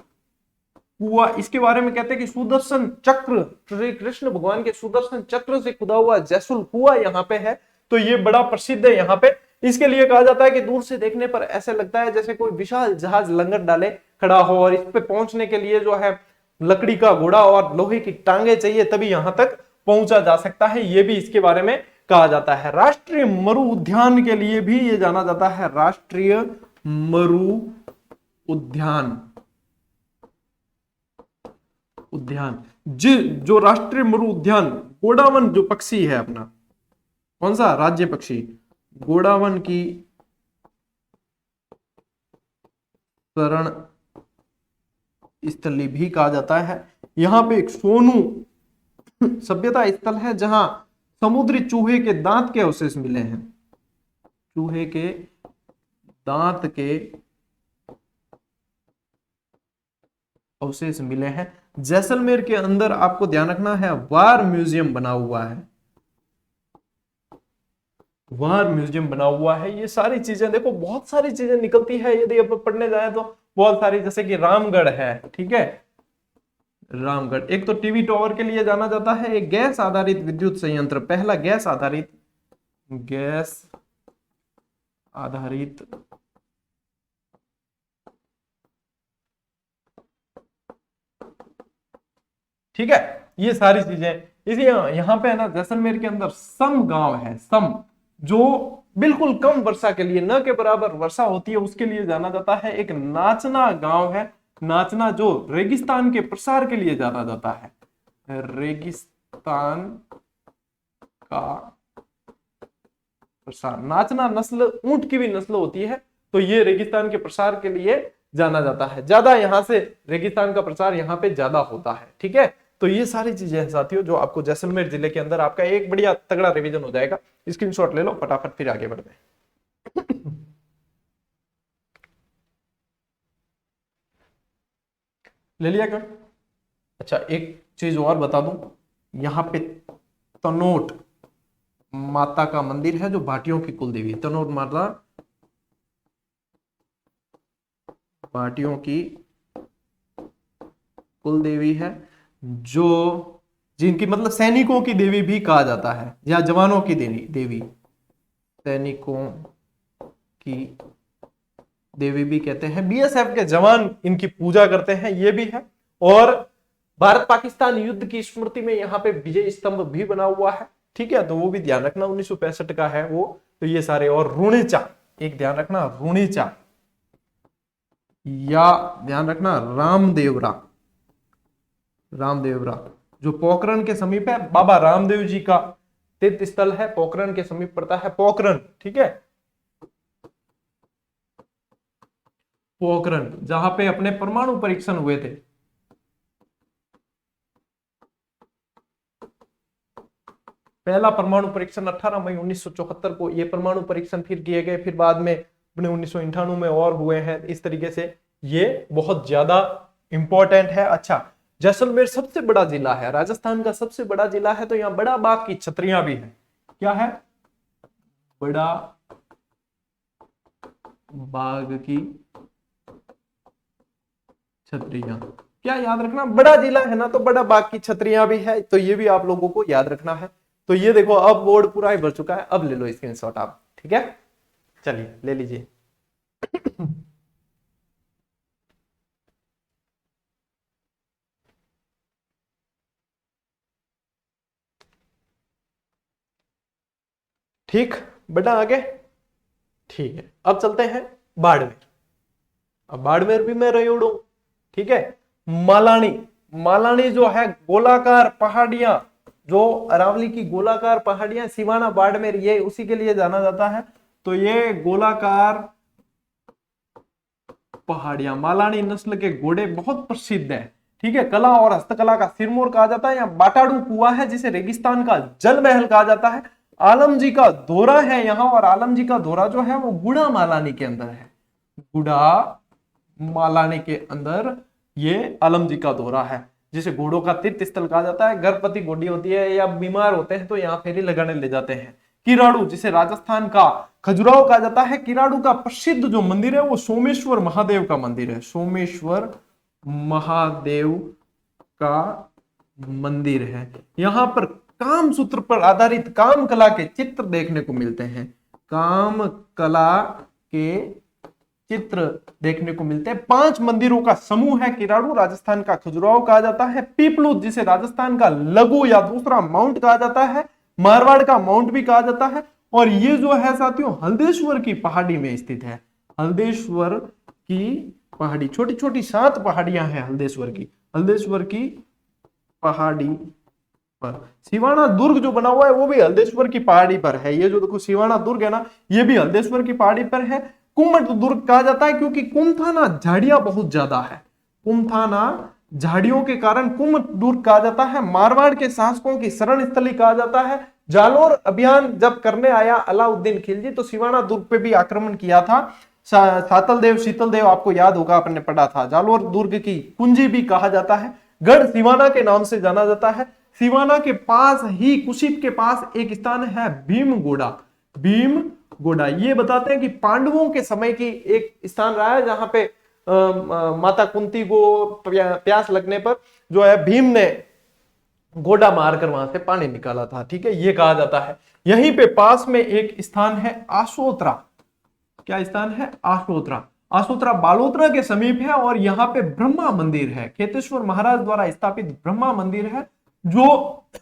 कुआ, इसके बारे में कहते हैं कि सुदर्शन चक्र, श्री कृष्ण भगवान के सुदर्शन चक्र से खुदा हुआ जैसुल कुआ यहाँ पे है, तो ये बड़ा प्रसिद्ध है यहाँ पे। इसके लिए कहा जाता है कि दूर से देखने पर ऐसे लगता है जैसे कोई विशाल जहाज लंगर डाले खड़ा हो, और इस पे पहुंचने के लिए जो है लकड़ी का घोड़ा और लोहे की टांगे चाहिए, तभी यहां तक पहुंचा जा सकता है। ये भी इसके बारे में कहा जाता है। राष्ट्रीय मरु उद्यान के लिए भी ये जाना जाता है, राष्ट्रीय मरु उद्यान। जो राष्ट्रीय मरु उद्यान गोडावन जो पक्षी है अपना, कौन सा राज्य पक्षी, गोडावन की शरण स्थली भी कहा जाता है। यहां पे एक सोनू सभ्यता स्थल है जहां समुद्री चूहे के दांत के अवशेष मिले हैं, चूहे के दांत के अवशेष मिले हैं। जैसलमेर के अंदर आपको ध्यान रखना है वार म्यूजियम बना हुआ है, वार म्यूजियम बना हुआ है। ये सारी चीजें देखो, बहुत सारी चीजें निकलती है यदि अब पढ़ने जाए तो बहुत सारी, जैसे कि रामगढ़ है, ठीक है, रामगढ़। एक तो टीवी टावर के लिए जाना जाता है, एक गैस आधारित विद्युत संयंत्र, पहला गैस आधारित ठीक है, ये सारी चीजें। इसी यहाँ पे है ना जैसलमेर के अंदर सम गांव है, सम, जो बिल्कुल कम वर्षा के लिए, न के बराबर वर्षा होती है, उसके लिए जाना जाता है। एक नाचना गांव है, नाचना, जो रेगिस्तान के प्रसार के लिए जाना जाता है, रेगिस्तान का प्रसार। नाचना नस्ल ऊंट की भी नस्ल होती है, तो ये रेगिस्तान के प्रसार के लिए जाना जाता है। ज्यादा यहां से रेगिस्तान का प्रसार यहाँ पे ज्यादा होता है, ठीक है। तो ये सारी चीजें हैं साथियों, जो आपको जैसलमेर जिले के अंदर आपका एक बढ़िया तगड़ा रिवीजन हो जाएगा। स्क्रीनशॉट ले लो फटाफट, फिर आगे बढ़ते हैं। ले लिया क्या? अच्छा, एक चीज और बता दूं, यहाँ पे तनोट माता का मंदिर है, जो भाटियों की कुल देवी, तनोट माता भाटियों की कुल देवी है, जो जिनकी मतलब सैनिकों की देवी भी कहा जाता है, या जवानों की देवी, सैनिकों की देवी भी कहते हैं। बीएसएफ के जवान इनकी पूजा करते हैं, ये भी है। और भारत पाकिस्तान युद्ध की स्मृति में यहाँ पे विजय स्तंभ भी बना हुआ है, ठीक है, तो वो भी ध्यान रखना, 1965 का है वो। तो ये सारे, और रुणेचा, एक ध्यान रखना रुणेचा, या ध्यान रखना रामदेवरा, जो पोखरण के समीप है, बाबा रामदेव जी का तीर्थ स्थल है, पोखरण के समीप पड़ता है, पोखरण, ठीक है, पोखरण, जहां पे अपने परमाणु परीक्षण हुए थे। पहला परमाणु परीक्षण 18 मई 1974 को ये परमाणु परीक्षण फिर किए गए, फिर बाद में अपने 1998 में और हुए हैं। इस तरीके से ये बहुत ज्यादा इंपॉर्टेंट है। अच्छा, जैसलमेर सबसे बड़ा जिला है, राजस्थान का सबसे बड़ा जिला है, तो यहाँ बड़ा बाघ की छतरियां भी है। क्या है? बड़ा बाघ की छतरियां। क्या याद रखना, बड़ा जिला है ना, तो बड़ा बाघ की छतरियां भी है, तो ये भी आप लोगों को याद रखना है। तो ये देखो, अब बोर्ड पूरा ही भर चुका है, अब ले लो स्क्रीनशॉट आप, ठीक है, चलिए ले लीजिए। ठीक, बेटा आगे, ठीक है। अब चलते हैं बाड़मेर। अब बाड़मेर भी मैं रही हूं, ठीक है। मालानी जो है गोलाकार पहाड़ियां, जो अरावली की गोलाकार पहाड़ियां, सिवाना बाड़मेर, ये उसी के लिए जाना जाता है। तो ये गोलाकार पहाड़ियां, मालानी नस्ल के घोड़े बहुत प्रसिद्ध है, ठीक है। कला और हस्तकला का सिरमौर कहा जाता है। यहाँ बाटाड़ू कुआ है, जिसे रेगिस्तान का जल महल कहा जाता है। आलम जी का धोरा है यहाँ, और आलम जी का धोरा जो है वो गुड़ा मालानी के अंदर है, गुड़ा मालानी के अंदर ये आलम जी का धोरा है, जिसे घोड़ों का तीर्थ स्थल कहा जाता है। गर्भवती घोड़ी होती है या बीमार होते हैं तो यहाँ फेरी लगाने ले जाते हैं। किराड़ू, जिसे राजस्थान का खजुराहो कहा जाता है, किराड़ू का प्रसिद्ध जो मंदिर है वो सोमेश्वर महादेव का मंदिर है, सोमेश्वर महादेव का मंदिर है। यहां पर काम सूत्र पर आधारित काम कला के चित्र देखने को मिलते हैं। काम कला के चित्र देखने को मिलते हैं। 5 मंदिरों का समूह है। किराड़ू राजस्थान का खजुराहो कहा जाता है। पीपलू जिसे राजस्थान का लघु या दूसरा माउंट कहा जाता है, मारवाड़ का माउंट भी कहा जाता है। और ये जो है साथियों हल्देश्वर की पहाड़ी में स्थित है। हल्देश्वर की पहाड़ी, छोटी छोटी 7 पहाड़ियां हैं हल्देश्वर की। हल्देश्वर की पहाड़ी पर सिवाना दुर्ग जो बना हुआ है वो भी हल्देश्वर की पहाड़ी पर है। ये जो देखो सिवाना दुर्ग है ना, ये भी हल्देश्वर की पहाड़ी पर है। कुमठ दुर्ग कहा जाता है क्योंकि कुमथाना झाड़ियां बहुत ज्यादा है। कुमथाना झाड़ियों के कारण कुमठ दुर्ग कहा जाता है। मारवाड़ के शासकों की शरण स्थली कहा जाता है। जालोर अभियान जब करने आया अलाउद्दीन खिलजी तो सिवाना दुर्ग पे भी आक्रमण किया था। सातल देव शीतल देव आपको याद होगा, आपने पढ़ा था। जालोर दुर्ग की कुंजी भी कहा जाता है। गढ़ सिवाना के नाम से जाना जाता है। सिवाना के पास ही कुशीप के पास एक स्थान है भीमगोड़ा। भीमगोड़ा ये बताते हैं कि पांडवों के समय की एक स्थान रहा है जहां पे माता कुंती को प्यास लगने पर जो है भीम ने गोड़ा मारकर वहां से पानी निकाला था। ठीक है, ये कहा जाता है। यहीं पे पास में एक स्थान है आशोत्रा। क्या स्थान है? आशोत्रा। आशोत्रा बालोतरा के समीप है और यहाँ पे ब्रह्मा मंदिर है। खेतेश्वर महाराज द्वारा स्थापित ब्रह्मा मंदिर है जो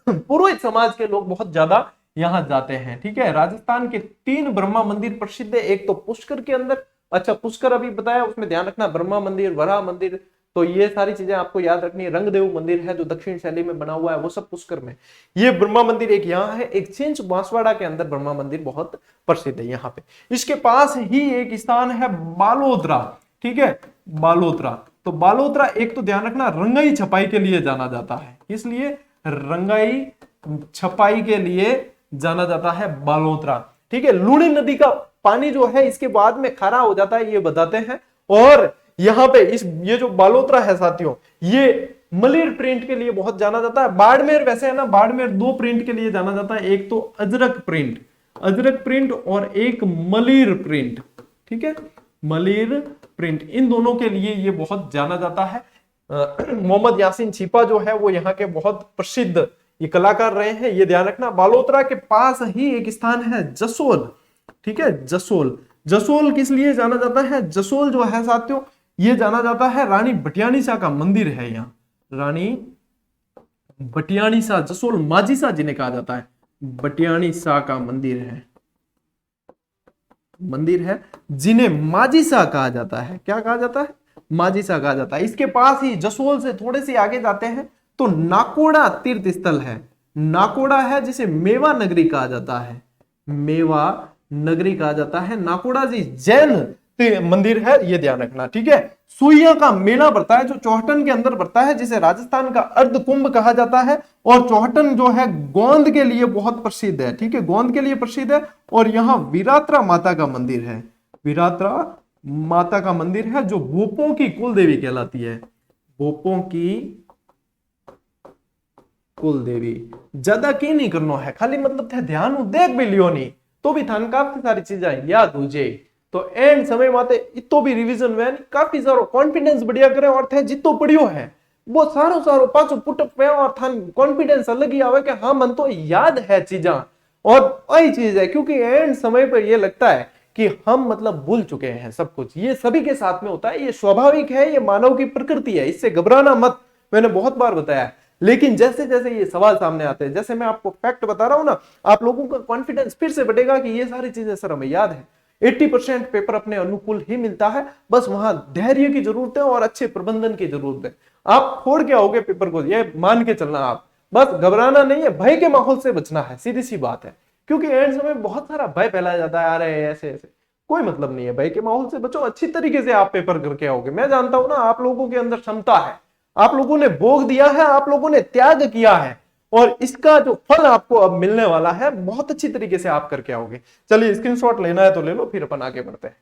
पुरोहित समाज के लोग बहुत ज्यादा यहाँ जाते हैं। ठीक है, राजस्थान के 3 ब्रह्मा मंदिर प्रसिद्ध है। एक तो पुष्कर के अंदर, अच्छा पुष्कर अभी बताया, उसमें ध्यान रखना ब्रह्मा मंदिर, वराह मंदिर, तो ये सारी चीजें आपको याद रखनी है। रंगदेव मंदिर है जो दक्षिण शैली में बना हुआ है, वो सब पुष्कर में। ये ब्रह्मा मंदिर एक यहाँ है। एक छिंच बांसवाड़ा के अंदर ब्रह्मा मंदिर बहुत प्रसिद्ध है यहाँ पे। इसके पास ही एक स्थान है बालोतरा। ठीक है, बालोतरा। तो बालोतरा एक तो ध्यान रखना रंगाई छपाई के लिए जाना जाता है। इसलिए रंगाई छपाई के लिए जाना जाता है बालोतरा। ठीक है, लूणी नदी का पानी जो है इसके बाद में खारा हो जाता है, ये बताते हैं। और यहाँ पे ये जो बालोतरा है साथियों, ये मलिर प्रिंट के लिए बहुत जाना जाता है। बाड़मेर वैसे है ना, बाड़मेर 2 प्रिंट के लिए जाना जाता है। एक तो अजरक प्रिंट और एक मलिर प्रिंट। ठीक है, मलिर प्रिंट, इन दोनों के लिए ये बहुत जाना जाता है। मोहम्मद यासीन छिपा जो है वो यहाँ के बहुत प्रसिद्ध ये कलाकार रहे हैं, ये ध्यान रखना। बालोतरा के पास ही एक स्थान है जसोल। ठीक है, जसोल किस लिए जाना जाता है? जसोल जो है साथियों ये जाना जाता है, रानी भटियाणी शाह का मंदिर है यहाँ। रानी भटियाणी शाह, जसोल माजी शाह जिन्हें कहा जाता है, भटियाणी शाह का मंदिर है जिन्हें माजी शाह कहा जाता है। क्या कहा जाता है? माजी शाह कहा जाता है। इसके पास ही जसोल से थोड़े से आगे जाते हैं तो नाकोड़ा तीर्थ स्थल है। नाकोड़ा है जिसे मेवा नगरी कहा जाता है। मेवा नगरी कहा जाता है। नाकोड़ा जी जैन मंदिर है, ये ध्यान रखना। ठीक है, सुइया का मेला बढ़ता है जो चौहटन के अंदर बढ़ता है, जिसे राजस्थान का अर्ध कुंभ कहा जाता है। और चौहटन जो है गोंद के लिए बहुत प्रसिद्ध है। ठीक है, गोंद के लिए प्रसिद्ध है। और यहाँ वीरात्रा माता का मंदिर है। वीरात्रा माता का मंदिर है जो भोपों की कुल देवी कहलाती है। भोपों की कुल देवी। ज्यादा की नहीं करना है, खाली मतलब थे ध्यान देख भी लियो नहीं तो भी थान काफी सारी चीजें याद हो जाए। तो एंड समय माते इतो भी रिवीजन में काफी सारो कॉन्फिडेंस बढ़िया करे और थे जितो पढ़ियो है वो सारो पाछो पुटअप पे और थान कॉन्फिडेंस अलग ही आवे कि हाँ मन तो याद है चीजा। और वही चीज है क्योंकि एंड समय पर ये लगता है कि हम मतलब भूल चुके हैं सब कुछ। ये सभी के साथ में होता है, ये स्वाभाविक है, ये मानव की प्रकृति है, इससे घबराना मत। मैंने बहुत बार बताया। लेकिन जैसे जैसे ये सवाल सामने आते हैं, जैसे मैं आपको फैक्ट बता रहा हूं ना, आप लोगों का कॉन्फिडेंस फिर से बढ़ेगा कि ये सारी चीजें सर हमें याद है। 80% पेपर अपने अनुकूल ही मिलता है, बस वहां धैर्य की जरूरत है और अच्छे प्रबंधन की जरूरत है। आप फोड़ के आओगे पेपर को, ये मान के चलना। आप बस घबराना नहीं है, भय के माहौल से बचना है, सीधी सी बात है। क्योंकि एंड समय बहुत सारा भय फैलाया जाता है, आ रहे हैं ऐसे ऐसे, कोई मतलब नहीं है। भय के माहौल से बचो, अच्छी तरीके से आप पेपर करके आओगे। मैं जानता हूं ना आप लोगों के अंदर क्षमता है, आप लोगों ने भोग दिया है, आप लोगों ने त्याग किया है और इसका जो फल आपको अब मिलने वाला है बहुत अच्छी तरीके से आप करके आओगे। चलिए स्क्रीनशॉट लेना है तो ले लो, फिर अपन आगे बढ़ते हैं।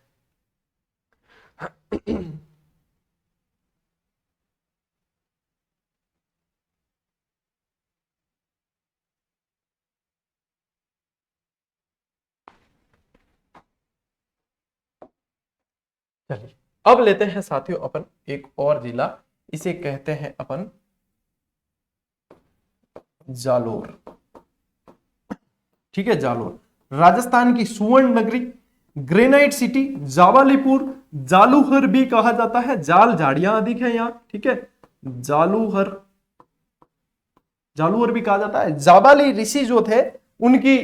चलिए अब लेते हैं साथियों अपन एक और जिला इसे कहते हैं अपन जालोर। ठीक है, जालोर राजस्थान की सुवर्ण नगरी, ग्रेनाइट सिटी, जावालीपुर, जालूहर भी कहा जाता है, जाल झाड़ियां अधिक है यहाँ। ठीक है, जालूहर, जालूहर भी कहा जाता है। जाबाली ऋषि जो थे उनकी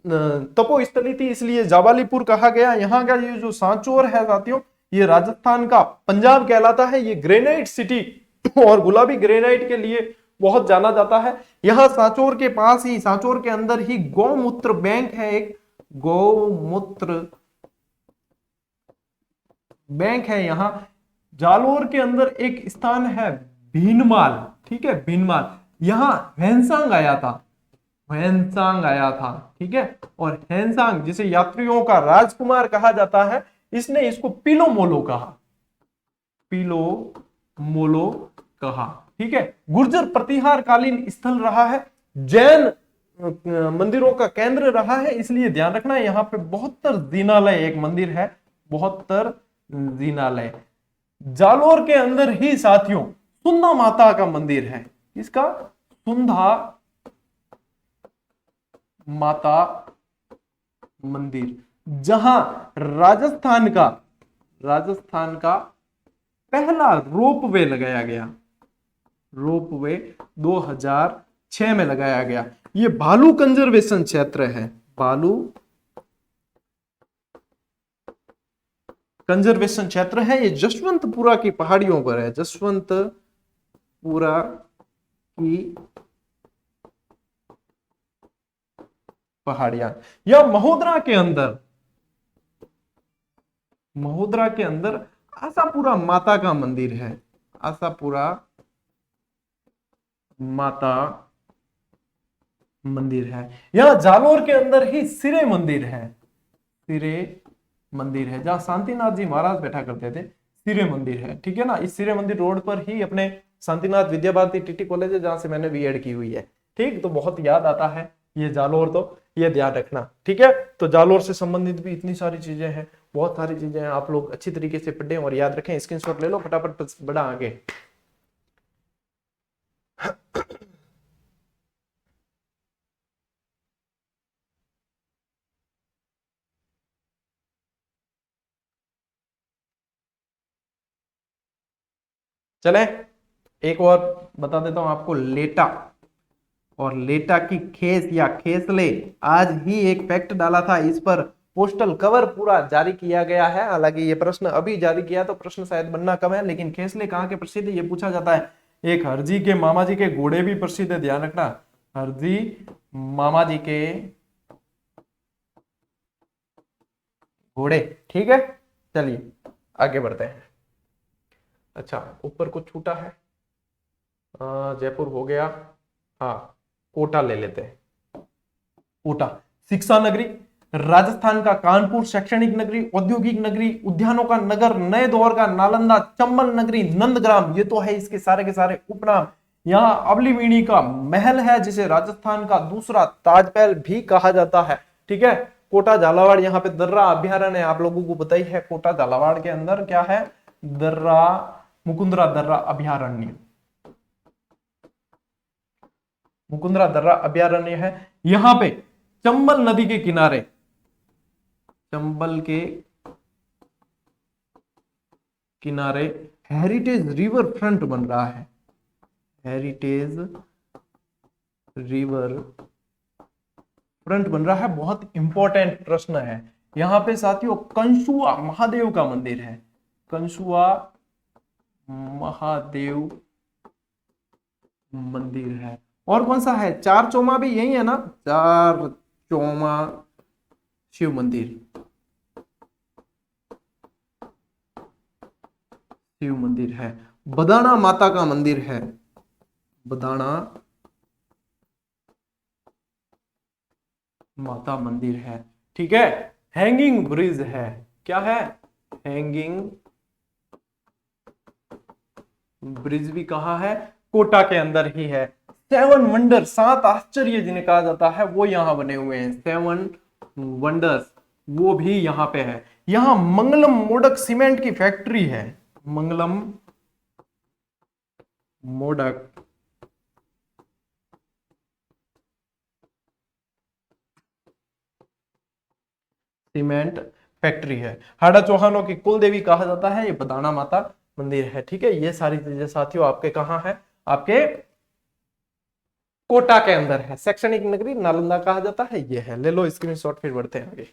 तपोस्थली थी, इसलिए जाबालीपुर कहा गया। यहाँ का ये जो सांचौर है साथियों, ये राजस्थान का पंजाब कहलाता है। ये ग्रेनाइट सिटी और गुलाबी ग्रेनाइट के लिए बहुत जाना जाता है। यहाँ सांचौर के पास ही, सांचौर के अंदर ही गौमूत्र बैंक है, एक गौमूत्र बैंक है यहाँ। जालोर के अंदर एक स्थान है भीनमाल। ठीक है, भीनमाल, यहां हैंसांग आया था, हैंसांग आया था। ठीक है, और हैंसांग जिसे यात्रियों का राजकुमार कहा जाता है, इसने इसको पिलो मोलो कहा, पिलो मोलो कहा। ठीक है, गुर्जर प्रतिहार कालीन स्थल रहा है, जैन मंदिरों का केंद्र रहा है, इसलिए ध्यान रखना यहाँ पे 72 दीनालय एक मंदिर है, 72 दीनालय। जालोर के अंदर ही साथियों सुंधा माता का मंदिर है। इसका सुंधा माता मंदिर, जहां राजस्थान का पहला रोपवे लगाया गया, रोपवे 2006 में लगाया गया। ये भालू कंजर्वेशन क्षेत्र है, भालू कंजर्वेशन क्षेत्र है। ये जसवंतपुरा की पहाड़ियों पर है, जसवंतपुरा की पहाड़ियां। या महोदरा के अंदर आशापुरा माता का मंदिर है, आशापुरा माता मंदिर है। यहां जालोर के अंदर ही सिरे मंदिर है, सिरे मंदिर है, जहां शांतिनाथ जी महाराज बैठा करते थे, सिरे मंदिर है। ठीक है ना, इस सिरे मंदिर रोड पर ही अपने शांतिनाथ विद्या भारती टीटी कॉलेज है, जहां से मैंने बीएड की हुई है। ठीक, तो बहुत याद आता है ये जालोर, तो ये ध्यान रखना। ठीक है, तो जालोर से संबंधित भी इतनी सारी चीजें हैं, बहुत सारी चीजें हैं, आप लोग अच्छी तरीके से पढ़ें और याद रखें। स्क्रीनशॉट ले लो फटाफट, बढ़ा आगे। चले, एक और बता देता हूं आपको, लेटा और लेटा की खेस या खेसले। आज ही एक फैक्ट डाला था, इस पर पोस्टल कवर पूरा जारी किया गया है। हालांकि ये प्रश्न अभी जारी किया तो प्रश्न शायद बनना कम है, लेकिन खेसले कहाँ के प्रसिद्ध है ये पूछा जाता है। एक हरजी के मामा जी के घोड़े भी प्रसिद्ध है, ध्यान रखना, हरजी मामा जी के घोड़े। ठीक है, चलिए आगे बढ़ते हैं। अच्छा, ऊपर कुछ छूटा है, जयपुर हो गया, हाँ कोटा ले लेते हैं। कोटा शिक्षा नगरी, राजस्थान का कानपुर शैक्षणिक नगरी, औद्योगिक नगरी, उद्यानों का नगर, नए दौर का नालंदा, चंबल नगरी, नंदग्राम, ये तो है इसके सारे के सारे उपनाम। यहाँ अबलीवीणी का महल है, जिसे राजस्थान का दूसरा ताजमहल भी कहा जाता है। ठीक है, कोटा झालावाड़, यहाँ पे दर्रा अभ्यारण्य है, आप लोगों को पता ही है। कोटा झालावाड़ के अंदर क्या है, दर्रा, मुकुंदरा दर्रा अभ्यारण्य, मुकुंदरा दर्रा अभ्यारण्य है। यहां पे चंबल नदी के किनारे, चंबल के किनारे हेरिटेज रिवर फ्रंट बन रहा है, हेरिटेज रिवर फ्रंट बन रहा है। बहुत इंपॉर्टेंट प्रश्न है। यहां पे साथियों कंसुआ महादेव का मंदिर है, कंसुआ महादेव मंदिर है। और कौन सा है, चार चौमा भी यही है ना, चार चौमा शिव मंदिर, शिव मंदिर है। बदाना माता का मंदिर है, बदाना माता मंदिर है। ठीक है, हैंगिंग ब्रिज है, क्या है, हैंगिंग ब्रिज भी कहा है, कोटा के अंदर ही है। 7 वंडर, 7 आश्चर्य जिन्हें कहा जाता है, वो यहां बने हुए हैं, 7 वंडर्स, वो भी यहां पे है। यहां मंगलम मोडक सीमेंट की फैक्ट्री है, मंगलम मोडक सीमेंट फैक्ट्री है। हाड़ा चौहानों की कुल देवी कहा जाता है, ये बदाना माता मंदिर है। ठीक है, ये सारी चीजें साथियों आपके कहाँ है, आपके कोटा के अंदर है। शैक्षणिक नगरी नालंदा कहा जाता है, ये है। ले लो स्क्रीनशॉट, फिर बढ़ते हैं आगे।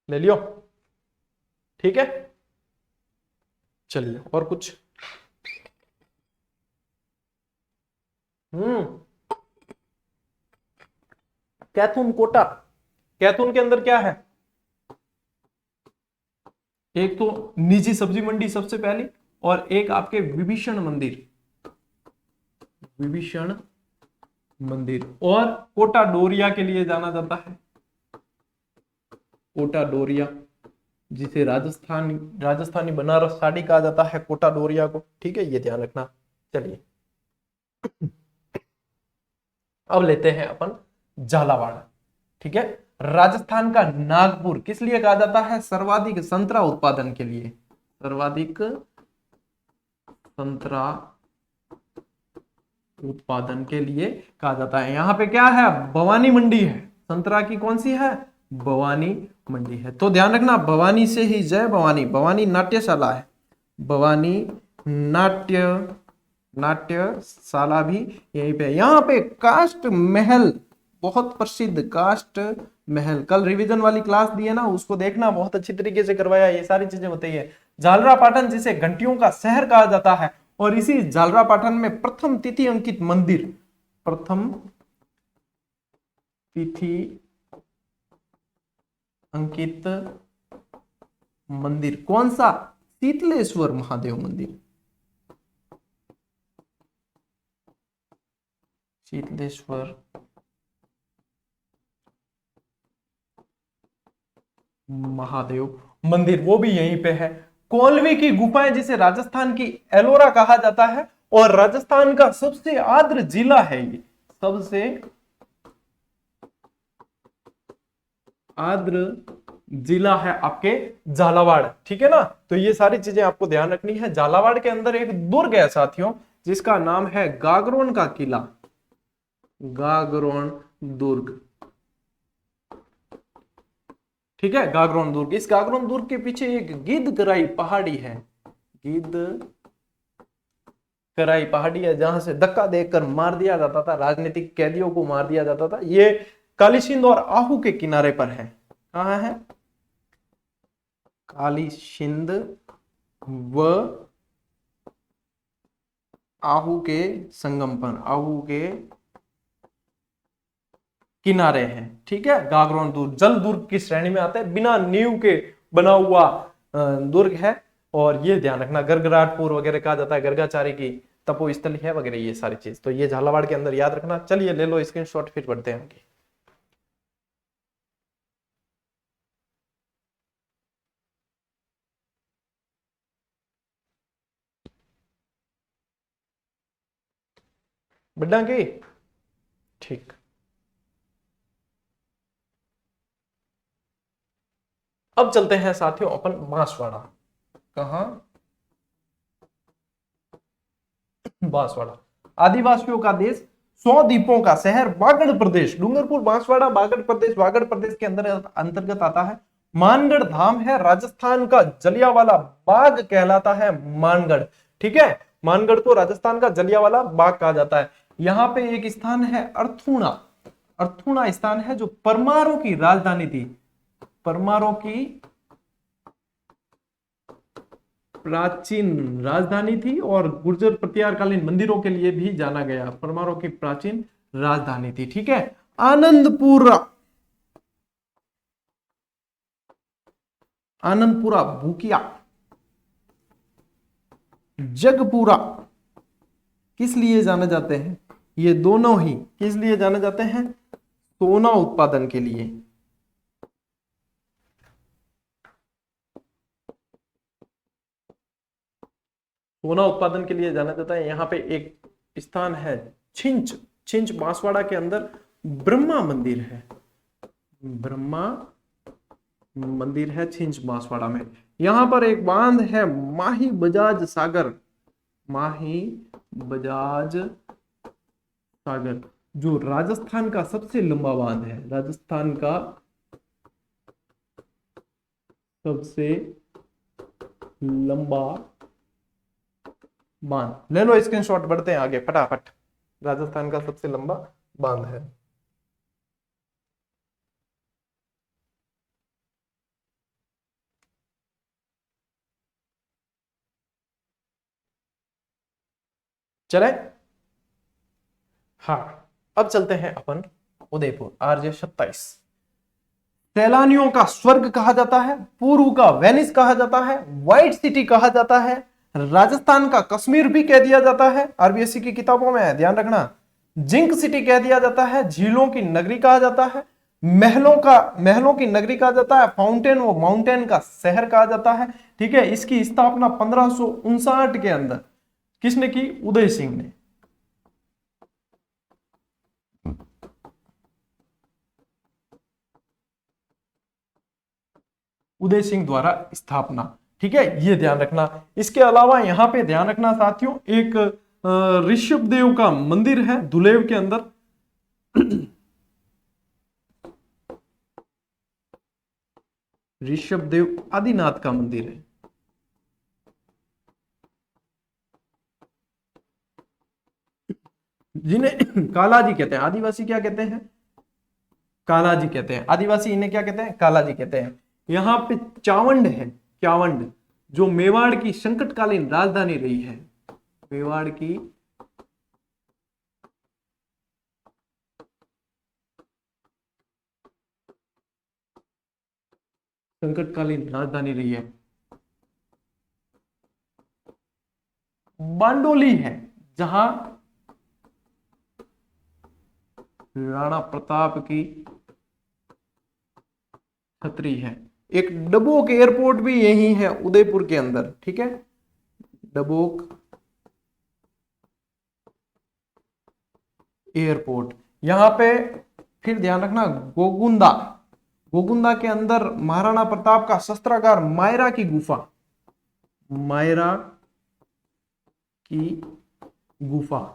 ले लियो, ठीक है। चलिए और कुछ। कैथून कोटा, कैथून के अंदर क्या है, एक तो निजी सब्जी मंडी सबसे पहली, और एक आपके विभीषण मंदिर, विभीषण मंदिर, और कोटा डोरिया के लिए जाना जाता है, कोटा डोरिया, जिसे राजस्थानी बनारस साड़ी कहा जाता है, कोटा डोरिया को। ठीक है, ये ध्यान रखना। चलिए अब लेते हैं अपन झालावाड़। ठीक है, राजस्थान का नागपुर किस लिए कहा जाता है, सर्वाधिक संतरा उत्पादन के लिए, सर्वाधिक संतरा उत्पादन के लिए कहा जाता है। यहां पे क्या है, भवानी मंडी है, संतरा की कौन सी है, भवानी मंडी है। तो ध्यान रखना, भवानी से ही जय भवानी, भवानी नाट्यशाला है, भवानी नाट्यशाला भी यहीं पे। यहाँ पे कास्ट महल बहुत प्रसिद्ध, कास्ट महल, कल रिवीजन वाली क्लास दी है ना, उसको देखना, बहुत अच्छी तरीके से करवाया, ये सारी चीजें बताई है। झालरापाटन जिसे घंटियों का शहर कहा जाता है, और इसी झालरापाटन में प्रथम तिथि अंकित मंदिर, प्रथम तिथि अंकित मंदिर कौन सा, शीतलेश्वर महादेव मंदिर, शीतलेश्वर महादेव मंदिर, वो भी यहीं पे है। कोलवी की गुफाएं जिसे राजस्थान की एलोरा कहा जाता है, और राजस्थान का सबसे आर्द्र जिला है ये, सबसे आर्द्र जिला है आपके झालावाड़। ठीक है ना, तो ये सारी चीजें आपको ध्यान रखनी है। झालावाड़ के अंदर एक दुर्ग है साथियों, जिसका नाम है गागरोन का किला, गागरोन दुर्ग। ठीक है, गागरोन दुर्ग, इस गागरोन दुर्ग के पीछे एक गिद्धकराई पहाड़ी है, गिद्धकराई पहाड़ी है, जहां से धक्का देकर मार दिया जाता था, राजनीतिक कैदियों को मार दिया जाता था। ये कालीसिंध और आहू के किनारे पर है। कहां है, कालीसिंध व आहू के संगम पर, आहू के किनारे हैं। ठीक है, गागरोन दुर्ग जल दुर्ग की श्रेणी में आता है, बिना नींव के बना हुआ दुर्ग है। और ये ध्यान रखना, गरगराटपुर वगैरह कहा जाता है, गर्गाचारी की तपो स्थली है वगैरह, ये सारी चीज तो ये झालावाड़ के अंदर याद रखना। चलिए ले लो स्क्रीनशॉट, फिर बढ़ते हैं आगे। बढ़ा की ठीक। अब चलते हैं साथियों अपन बांसवाड़ा। कहा, बांसवाड़ा, आदिवासियों का देश, 100 द्वीपों का शहर, बागड़ प्रदेश, डूंगरपुर बांसवाड़ा बागड़ प्रदेश, बागड़ प्रदेश के अंदर अंतर्गत आता है। मानगढ़ धाम है, राजस्थान का जलियांवाला बाग कहलाता है, मानगढ़। ठीक है, मानगढ़ को राजस्थान का जलियांवाला बाग कहा जाता है। यहाँ पे एक स्थान है अर्थूणा, अर्थूणा स्थान है जो परमारों की राजधानी थी, परमारों की प्राचीन राजधानी थी, और गुर्जर प्रत्यारकालीन मंदिरों के लिए भी जाना गया, परमारों की प्राचीन राजधानी थी। ठीक है, आनंदपुरा, आनंदपुरा भूकिया, जगपुरा किस लिए जाने जाते हैं, ये दोनों ही किस लिए जाने जाते हैं, सोना उत्पादन के लिए। सोना उत्पादन के लिए जाना जाता है। यहाँ पे एक स्थान है छिंच, छिंज बांसवाड़ा के अंदर ब्रह्मा मंदिर है, ब्रह्मा मंदिर है छिंज बांसवाड़ा में। यहां पर एक बांध है माही बजाज सागर, माही बजाज सागर, जो राजस्थान का सबसे लंबा बांध है, राजस्थान का सबसे लंबा बांध। ले लो स्क्रीनशॉट, बढ़ते हैं आगे फटाफट। राजस्थान का सबसे लंबा बांध है। चले, हाँ अब चलते हैं अपन उदयपुर। RJ 27 सैलानियों का स्वर्ग कहा जाता है, पूर्व का वेनिस कहा जाता है, व्हाइट सिटी कहा जाता है, राजस्थान का कश्मीर भी कह दिया जाता है, RBSC की किताबों में है, ध्यान रखना। जिंक सिटी कह दिया जाता है, झीलों की नगरी कहा जाता है, महलों की नगरी कहा जाता है, फाउंटेन व माउंटेन का शहर कहा जाता है। ठीक है, इसकी स्थापना 1559 के अंदर किसने की? उदय सिंह ने। उदय सिंह द्वारा स्थापना। ठीक है, ये ध्यान रखना। इसके अलावा यहां पे ध्यान रखना साथियों, एक ऋषभ देव का मंदिर है दुलेव के अंदर। ऋषभ देव आदिनाथ का मंदिर है। जिन्हें कालाजी कहते हैं, आदिवासी क्या कहते हैं? कालाजी कहते हैं। आदिवासी इन्हें क्या कहते हैं? कालाजी कहते हैं। यहां पे चावंड है, चावंड, जो मेवाड़ की संकटकालीन राजधानी रही है, मेवाड़ की संकटकालीन राजधानी रही है। बांडोली है, जहां राणा प्रताप की छतरी है। एक डबोक एयरपोर्ट भी यही है उदयपुर के अंदर। ठीक है, डबोक एयरपोर्ट। यहां पे फिर ध्यान रखना, गोगुंदा, गोगुंदा के अंदर महाराणा प्रताप का शस्त्रागार, मायरा की गुफा, मायरा की गुफा।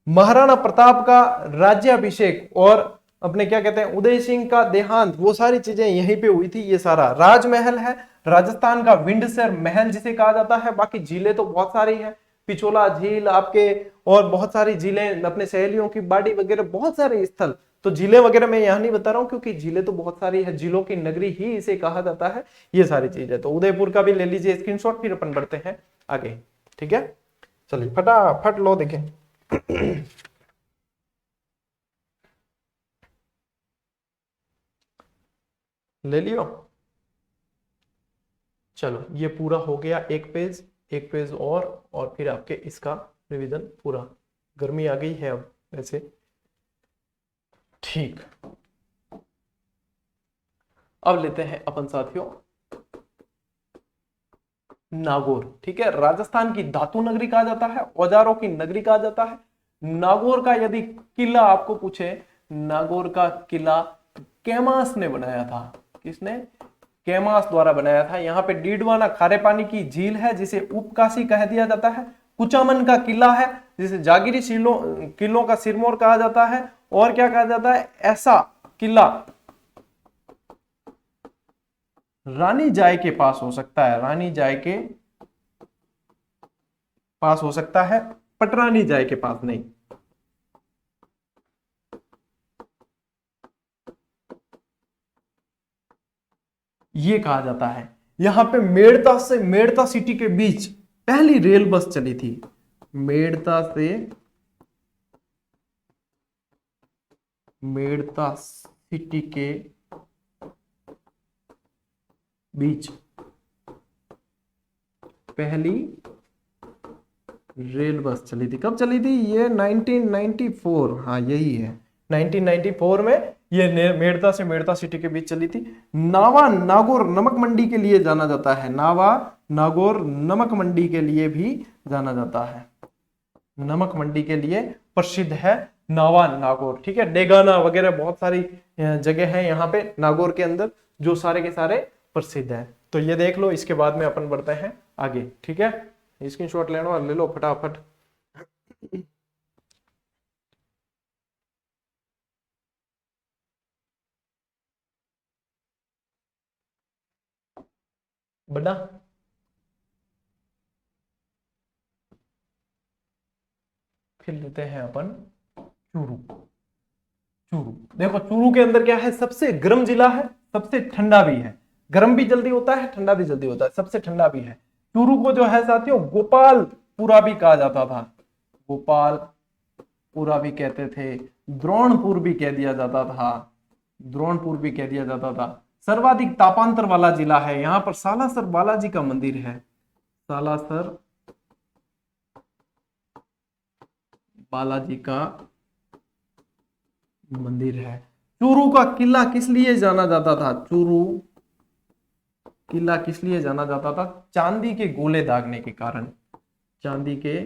महाराणा प्रताप का राज्याभिषेक और अपने क्या कहते हैं उदय सिंह का देहांत, वो सारी चीजें यहीं पे हुई थी। ये सारा राजमहल है, राजस्थान का विंडसर महल जिसे कहा जाता है। बाकी झीलें तो बहुत सारी हैं, पिछोला झील आपके, और बहुत सारी झीलें, अपने सहेलियों की बाड़ी वगैरह, बहुत सारे स्थल। तो झीलें वगैरह मैं यहाँ नहीं बता रहा हूँ, क्योंकि झीलें तो बहुत सारी है, झीलों की नगरी ही इसे कहा जाता है। ये सारी चीजें तो उदयपुर का भी ले लीजिए स्क्रीनशॉट, फिर अपन बढ़ते हैं आगे। ठीक है, चलिए फटाफट लो देखें। ले लियो, चलो ये पूरा हो गया। एक पेज और फिर आपके इसका रिवीजन पूरा। गर्मी आ गई है अब वैसे। ठीक, अब लेते हैं अपन साथियों नागौर। ठीक है, राजस्थान की धातु नगरी कहा जाता है, औजारों की नगरी कहा जाता है। नागौर का यदि किला आपको पूछे, नागौर का किला कैमास ने बनाया था। किसने? कैमास द्वारा बनाया था। यहाँ पे डीडवाना खारे पानी की झील है, जिसे उपकाशी कह दिया जाता है। कुचामन का किला है, जिसे जागिरी किलों का सिरमौर कहा जाता है। और क्या कहा जाता है? ऐसा किला रानी जाय के पास हो सकता है, रानी जाय के पास हो सकता है, पटरानी जाय के पास नहीं। ये कहा जाता है। यहां पे मेड़ता से मेड़ता सिटी के बीच पहली रेल बस चली थी। मेड़ता से मेड़ता सिटी के बीच पहली रेल बस चली थी। कब चली थी? ये 1994, हाँ यही है, 1994 में ये मेड़ता से मेड़ता सिटी के बीच चली थी। नावा नागौर नमक मंडी के लिए जाना जाता है, नावा नागौर नमक मंडी के लिए भी जाना जाता है। नमक मंडी के लिए प्रसिद्ध है नावा नागौर। ठीक है, डेगाना वगैरह बहुत सारी जगह है यहाँ पे नागौर के अंदर जो सारे के सारे प्रसिद्ध है। तो ये देख लो, इसके बाद में अपन बढ़ते हैं आगे। ठीक है, स्क्रीनशॉट लेना और ले लो फटाफट। बड़ा फिर लेते हैं अपन चूरू। चूरू देखो, चूरू के अंदर क्या है, सबसे गर्म जिला है, सबसे ठंडा भी है। गर्म भी जल्दी होता है, ठंडा भी जल्दी होता है, सबसे ठंडा भी है। चूरू को जो है साथियों गोपालपुरा भी कहा जाता था, गोपालपुरा भी कहते थे, द्रोणपुर भी कह दिया जाता था, द्रोणपुर भी कह दिया जाता था। सर्वाधिक तापांतर वाला जिला है, यहाँ पर सालासर बालाजी का मंदिर है, सालासर बालाजी का मंदिर है। चूरू का किला किस लिए जाना जाता था, चूरू किला किस लिए जाना जाता था, चांदी के गोले दागने के कारण, चांदी के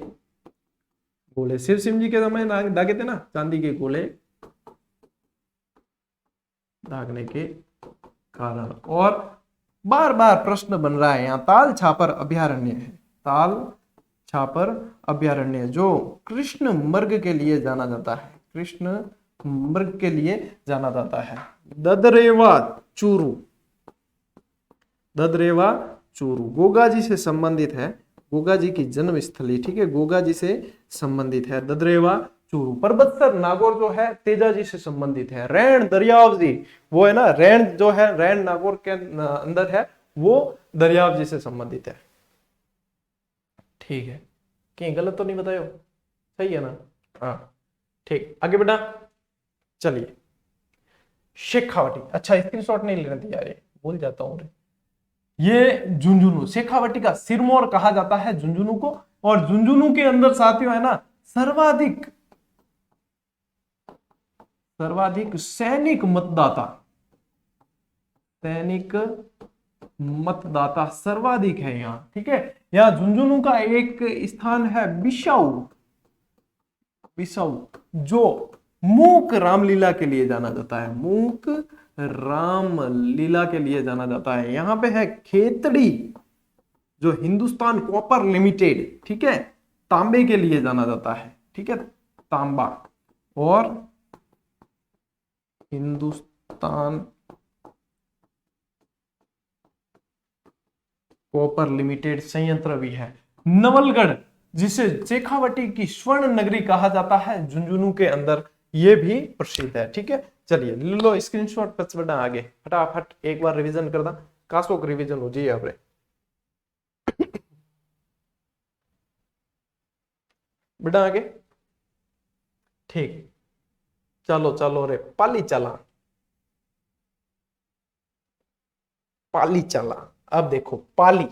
गोले, शिव सिंह जी के समय दागे थे ना चांदी के गोले दागने के कारण। और बार बार प्रश्न बन रहा है यहाँ, ताल छापर अभ्यारण्य है, ताल छापर अभ्यारण्य जो कृष्ण मृग के लिए जाना जाता है, कृष्ण मृग के लिए जाना जाता है। ददरेवा चूरू, ददरेवा चूरू गोगा जी से संबंधित है, गोगा जी की जन्म स्थली। ठीक है, गोगा जी से संबंधित है ददरेवा चूरू। परबतसर नागौर जो है तेजा जी से संबंधित है। रैन दरियाव जी वो है ना, रैन जो है रैन नागौर के अंदर है, वो दरियाव जी से संबंधित है। ठीक है, कहीं गलत तो नहीं बतायो, सही है ना? हाँ ठीक, आगे बेटा चलिए। शेखावटी, अच्छा स्क्रीनशॉट नहीं लेना दिया, यार भूल जाता हूं। ये झुंझुनू, शेखावटी का सिरमौर कहा जाता है झुंझुनू को। और झुंझुनू के अंदर साथियों है ना सर्वाधिक सैनिक मतदाता, सैनिक मतदाता सर्वाधिक है यहाँ। ठीक है, यहाँ झुंझुनू का एक स्थान है बिसाऊ, बिसाऊ जो मूक रामलीला के लिए जाना जाता है, मूक रामलीला के लिए जाना जाता है। यहाँ पे है खेतड़ी जो हिंदुस्तान कॉपर लिमिटेड, ठीक है, तांबे के लिए जाना जाता है। ठीक है, तांबा, और हिंदुस्तान कॉपर लिमिटेड संयंत्र भी है। नवलगढ़ जिसे शेखावटी की स्वर्ण नगरी कहा जाता है झुंझुनू के अंदर, ये भी प्रसिद्ध है। ठीक है, चलिए लो स्क्रीनशॉट पर बढ़ा आगे फटाफट, एक बार रिवीजन कर दा, कासो रिवीजन हो जाइए आपरे। बढ़ा आगे, ठीक, चलो चलो रे पाली चला, पाली चला। अब देखो पाली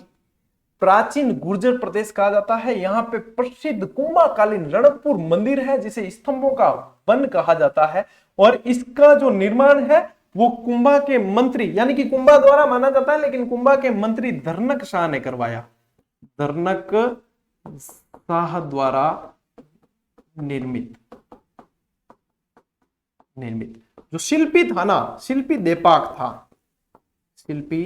प्राचीन गुर्जर प्रदेश कहा जाता है। यहाँ पे प्रसिद्ध कुंभाकालीन रणकपुर मंदिर है जिसे स्तंभों का वन कहा जाता है। और इसका जो निर्माण है वो कुंभा के मंत्री, यानी कि कुंभा द्वारा माना जाता है, लेकिन कुंभा के मंत्री धरनक शाह ने करवाया, धरनक शाह द्वारा निर्मित। जो शिल्पी था ना, शिल्पी देपाक था, शिल्पी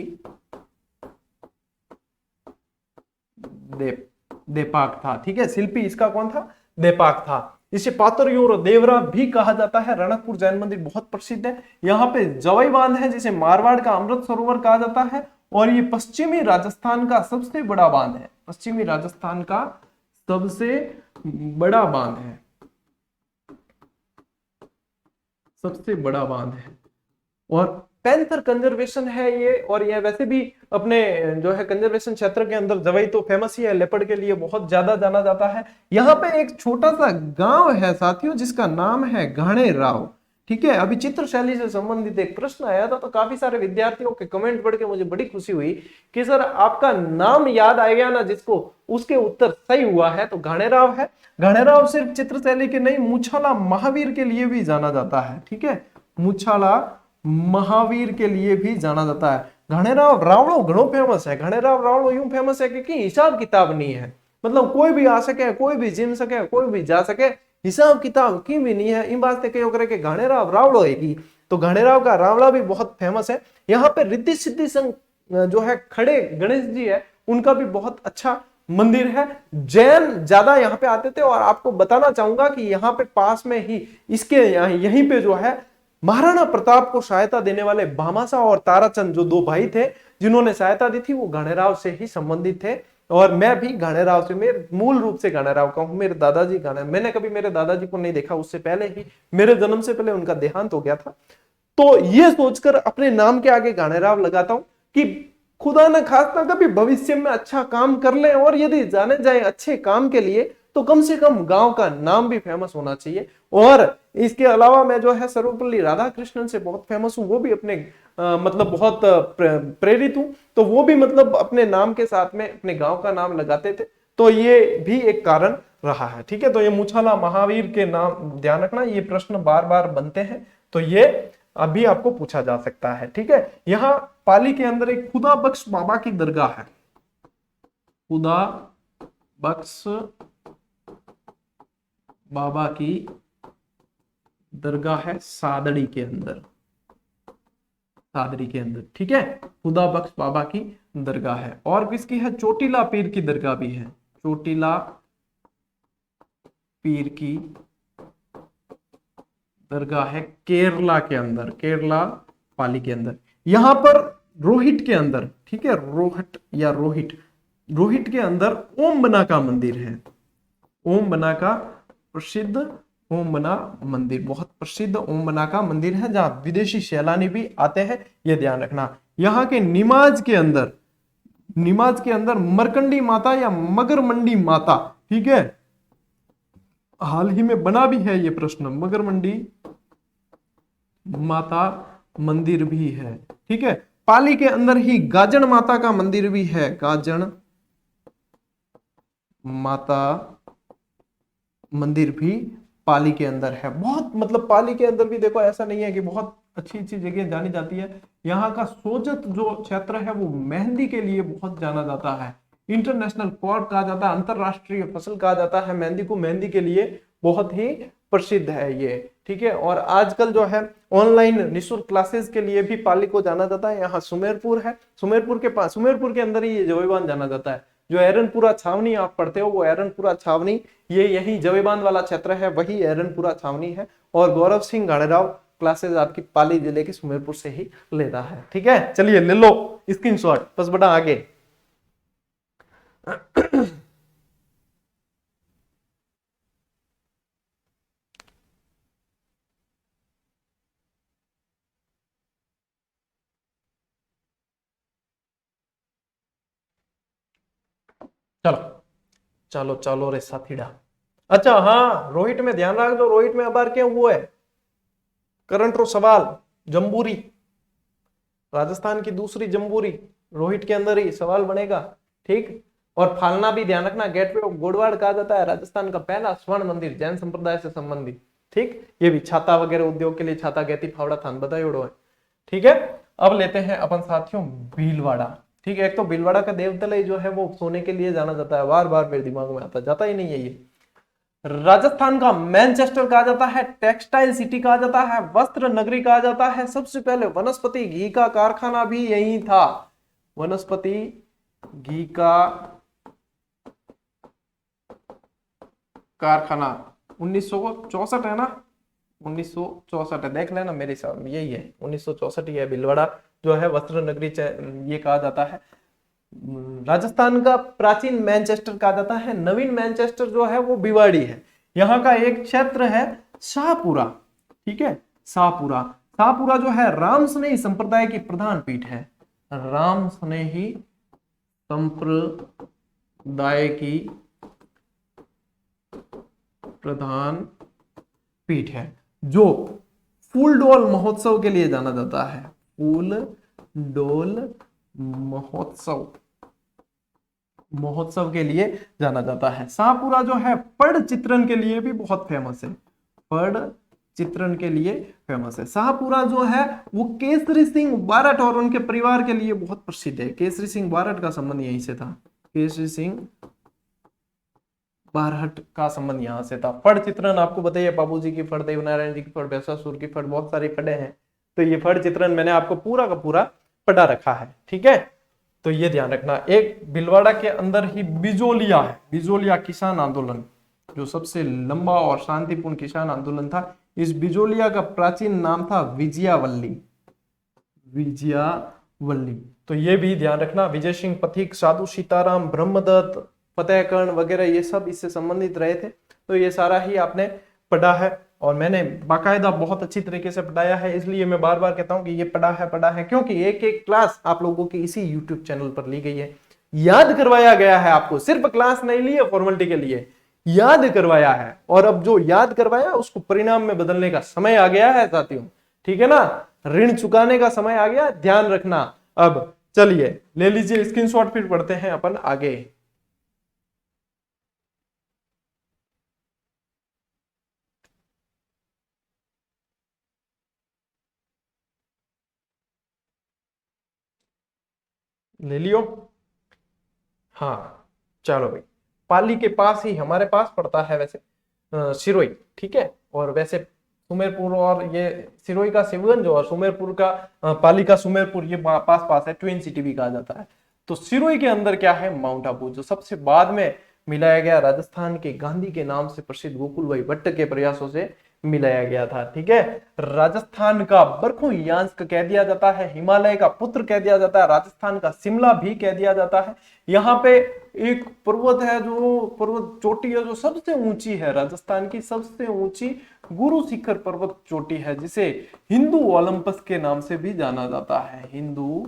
देपाक था। ठीक है, शिल्पी इसका कौन था, देपाक था। इसे पातरयोर देवरा भी कहा जाता है। रणकपुर जैन मंदिर बहुत प्रसिद्ध है। यहाँ पे जवाई बांध है जिसे मारवाड़ का अमृत सरोवर कहा जाता है। और ये पश्चिमी राजस्थान का सबसे बड़ा बांध है, पश्चिमी राजस्थान का सबसे बड़ा बांध है, सबसे बड़ा बांध है। और पैंथर कंजर्वेशन है ये, और ये वैसे भी अपने जो है कंजर्वेशन क्षेत्र के अंदर जवाई तो फेमस ही है, लेपर्ड के लिए बहुत ज्यादा जाना जाता है। यहाँ पे एक छोटा सा गांव है साथियों जिसका नाम है घाणे राव। ठीक है, अभी चित्र शैली से संबंधित एक प्रश्न आया था, तो काफी सारे विद्यार्थियों के कमेंट पढ़ के मुझे बड़ी खुशी हुई कि सर आपका नाम याद आ गया ना जिसको, उसके उत्तर सही हुआ है, तो घाणे राव है। घाणे राव सिर्फ चित्र शैली के नहीं, मुछाला महावीर के लिए भी जाना जाता है। ठीक है, मुछाला महावीर के लिए भी जाना जाता है। घाणेराव रावणो घणो फेमस है। घाणेराव रावणो यूं फेमस है कि हिसाब किताब नहीं है, मतलब कोई भी आ सके, कोई भी जिम सके, कोई भी जा सके, हिसाब किताब की भी नहीं है। इन बात कई करे कि घाणेराव रावड़ो है, तो घाणेराव का रावड़ा भी बहुत फेमस है। यहाँ पे रिद्धि सिद्धि संघ जो है खड़े गणेश जी है, उनका भी बहुत अच्छा मंदिर है। जैन ज्यादा यहाँ पे आते थे, और आपको बताना चाहूंगा कि यहाँ पे पास में ही इसके यहीं पे जो है महाराणा प्रताप को सहायता देने वाले भामाशाह और ताराचंद जो दो भाई थे जिन्होंने सहायता दी थी, वो घाणेराव से ही संबंधित थे। और मैं भी घाणेराव से, मैं मूल रूप से घाणेराव का हूं। मेरे दादाजी मैंने कभी मेरे दादाजी को नहीं देखा, उससे पहले ही मेरे जन्म से पहले उनका देहांत हो गया था। तो ये सोचकर अपने नाम के आगे घाणेराव लगाता हूं कि खुदा न खास्ता कभी भविष्य में अच्छा काम कर ले, और यदि जाने जाए अच्छे काम के लिए तो कम से कम गांव का नाम भी फेमस होना चाहिए। और इसके अलावा मैं जो है सर्वपल्ली राधाकृष्णन से बहुत फेमस हूँ, वो भी अपने मतलब बहुत प्रेरित हूँ, तो वो भी मतलब अपने नाम के साथ में अपने गांव का नाम लगाते थे। तो ये भी एक कारण रहा है। ठीक है, तो ये मुछाला महावीर के नाम ध्यान रखना, ये प्रश्न बार बार बनते हैं, तो ये अभी आपको पूछा जा सकता है। ठीक है, यहाँ पाली के अंदर एक खुदा बख्श बाबा की दरगाह है, खुदा बख्श बाबा की दरगाह है सादड़ी के अंदर, सादड़ी के अंदर। ठीक है, खुदा बख्श बाबा की दरगाह है। और किसकी है? चोटीला पीर की दरगाह भी है, चोटीला पीर की दरगाह है केरला के अंदर, केरला पाली के अंदर। यहां पर रोहित के अंदर, ठीक है, रोहट या रोहित, रोहित के अंदर ओम बना का मंदिर है, ओम बना का प्रसिद्ध ओम बना मंदिर, बहुत प्रसिद्ध ओम बना का मंदिर है, जहां विदेशी सैलानी भी आते हैं, यह ध्यान रखना। यहाँ के निमाज के अंदर, निमाज के अंदर मरकंडी माता या मगर मंडी माता, ठीक है, हाल ही में बना भी है ये प्रश्न, मगर मंडी माता मंदिर भी है। ठीक है, पाली के अंदर ही गाजन माता का मंदिर भी है, गाजन माता मंदिर भी पाली के अंदर है। बहुत मतलब पाली के अंदर भी देखो, ऐसा नहीं है कि बहुत अच्छी अच्छी जगह जानी जाती है। यहाँ का सोजत जो क्षेत्र है वो मेहंदी के लिए बहुत जाना जाता है, इंटरनेशनल कोर्ट कहा जाता है, अंतरराष्ट्रीय फसल कहा जाता है मेहंदी को, मेहंदी के लिए बहुत ही प्रसिद्ध है ये। ठीक है, और आजकल जो है ऑनलाइन निःशुल्क क्लासेस के लिए भी पाली को जाना जाता है। यहाँ सुमेरपुर है, सुमेरपुर के पास, सुमेरपुर के अंदर ही ये जवेबान जाना जाता है। जो एरनपुरा छावनी आप पढ़ते हो, वो एरनपुरा छावनी ये यही जवेबान वाला क्षेत्र है, वही एरनपुरा छावनी है। और गौरव सिंह घाणेराव क्लासेस आपकी पाली जिले के सुमेरपुर से ही लेता है। ठीक है, चलिए ले लो स्क्रीनशॉट, बस बड़ा आगे। चलो चलो चलो रे साथीड़ा। अच्छा हाँ, रोहित में ध्यान रख दो, रोहित में अबार क्या वो है करंट रो सवाल, जम्बूरी, राजस्थान की दूसरी जम्बूरी रोहित के अंदर ही सवाल बनेगा। ठीक, और फालना भी ध्यान रखना, गेटवे ऑफ गोडवाड़ कहा जाता है राजस्थान का पहला स्वर्ण मंदिर, जैन संप्रदाय से संबंधित। ठीक, ये भी छाता वगैरह उद्योग के लिए छाता गैती फावड़ा थान बताई उड़ो है। ठीक है, अब लेते हैं अपन साथियों भीलवाड़ा। ठीक है, एक तो भीलवाड़ा का देवतलय जो है वो सोने के लिए जाना जाता है, बार बार मेरे दिमाग में आता जाता ही नहीं है ये। राजस्थान का मैनचेस्टर कहा जाता है, टेक्सटाइल सिटी कहा जाता है, वस्त्र नगरी कहा जाता है। सबसे पहले वनस्पति घी का कारखाना भी यही था, वनस्पति घी का कारखाना 1964 है ना, 1964 है, देख लेना मेरे हिसाब यही है, 1964 ही है। भीलवाड़ा जो है वस्त्र नगरी ये कहा जाता है। राजस्थान का प्राचीन मैनचेस्टर कहा जाता है, नवीन मैनचेस्टर जो है वो भिवाड़ी है। यहाँ का एक क्षेत्र है शाहपुरा। ठीक है, शाहपुरा, शाहपुरा जो है राम स्नेही संप्रदाय की प्रधान पीठ है, राम स्नेही संप्रदाय की प्रधान पीठ है, जो फूल डोल महोत्सव के लिए जाना जाता है, फूल डोल महोत्सव के लिए जाना जाता है। शाहपुरा जो है पड़ चित्रण के लिए भी बहुत फेमस है, पड़ चित्रण के लिए फेमस है। शाहपुरा जो है वो केसरी सिंह बारठ और उनके परिवार के लिए बहुत प्रसिद्ध है, केसरी सिंह बारठ का संबंध यहीं से था, केसरी सिंह बारहट का संबंध यहाँ से था। फड़ चित्रण आपको बताइए, बाबू जी की फड़, देवनारायण जी की फड़, बैसासुर की फड़, बहुत सारी फड़े हैं। तो ये फड़ चित्रण मैंने आपको पूरा का पूरा पढ़ा रखा है, ठीक है। तो ये ध्यान रखना। एक भीलवाड़ा के अंदर ही बिजोलिया है, बिजोलिया किसान आंदोलन जो सबसे लंबा और शांतिपूर्ण किसान आंदोलन था। इस बिजोलिया का प्राचीन नाम था विजयावल्ली, विजयावल्ली। तो ये भी ध्यान रखना। विजय सिंह पथिक, साधु सीताराम, ब्रह्मदत्त, फतेहकर्ण वगैरह ये सब इससे संबंधित रहे थे। तो ये सारा ही आपने पढ़ा है और मैंने बाकायदा बहुत अच्छी तरीके से पढ़ाया है, इसलिए मैं बार बार कहता हूं कि ये पढ़ा है क्योंकि एक एक क्लास आप लोगों की इसी यूट्यूब चैनल पर ली गई है, याद करवाया गया है आपको। सिर्फ क्लास नहीं ली है फॉर्मेलिटी के लिए, याद करवाया है। और अब जो याद करवाया उसको परिणाम में बदलने का समय आ गया है साथियों, ठीक है ना। ऋण चुकाने का समय आ गया, ध्यान रखना। अब चलिए ले लीजिए स्क्रीनशॉट, फिर पढ़ते हैं अपन आगे। ले लियो। हाँ चलो भाई, पाली के पास ही हमारे पास पड़ता है वैसे सिरोही, ठीक है। और वैसे सुमेरपुर और ये सिरोही का शिवगंज और सुमेरपुर का पाली का सुमेरपुर ये पास पास है, ट्विन सिटी भी कहा जाता है। तो सिरोही के अंदर क्या है, माउंट आबू, जो सबसे बाद में मिलाया गया राजस्थान के गांधी के नाम से प्रसिद्ध गोकुल भाई भट्ट के प्रयासों से मिलाया गया था, ठीक है। राजस्थान का बरखू यांस्क कह दिया जाता है, हिमालय का पुत्र कह दिया जाता है, राजस्थान का शिमला भी कह दिया जाता है। यहाँ पे एक पर्वत है, जो पर्वत चोटी है जो सबसे ऊंची है, राजस्थान की सबसे ऊंची गुरु शिखर पर्वत चोटी है, जिसे हिंदू ओलंपस के नाम से भी जाना जाता है, हिंदू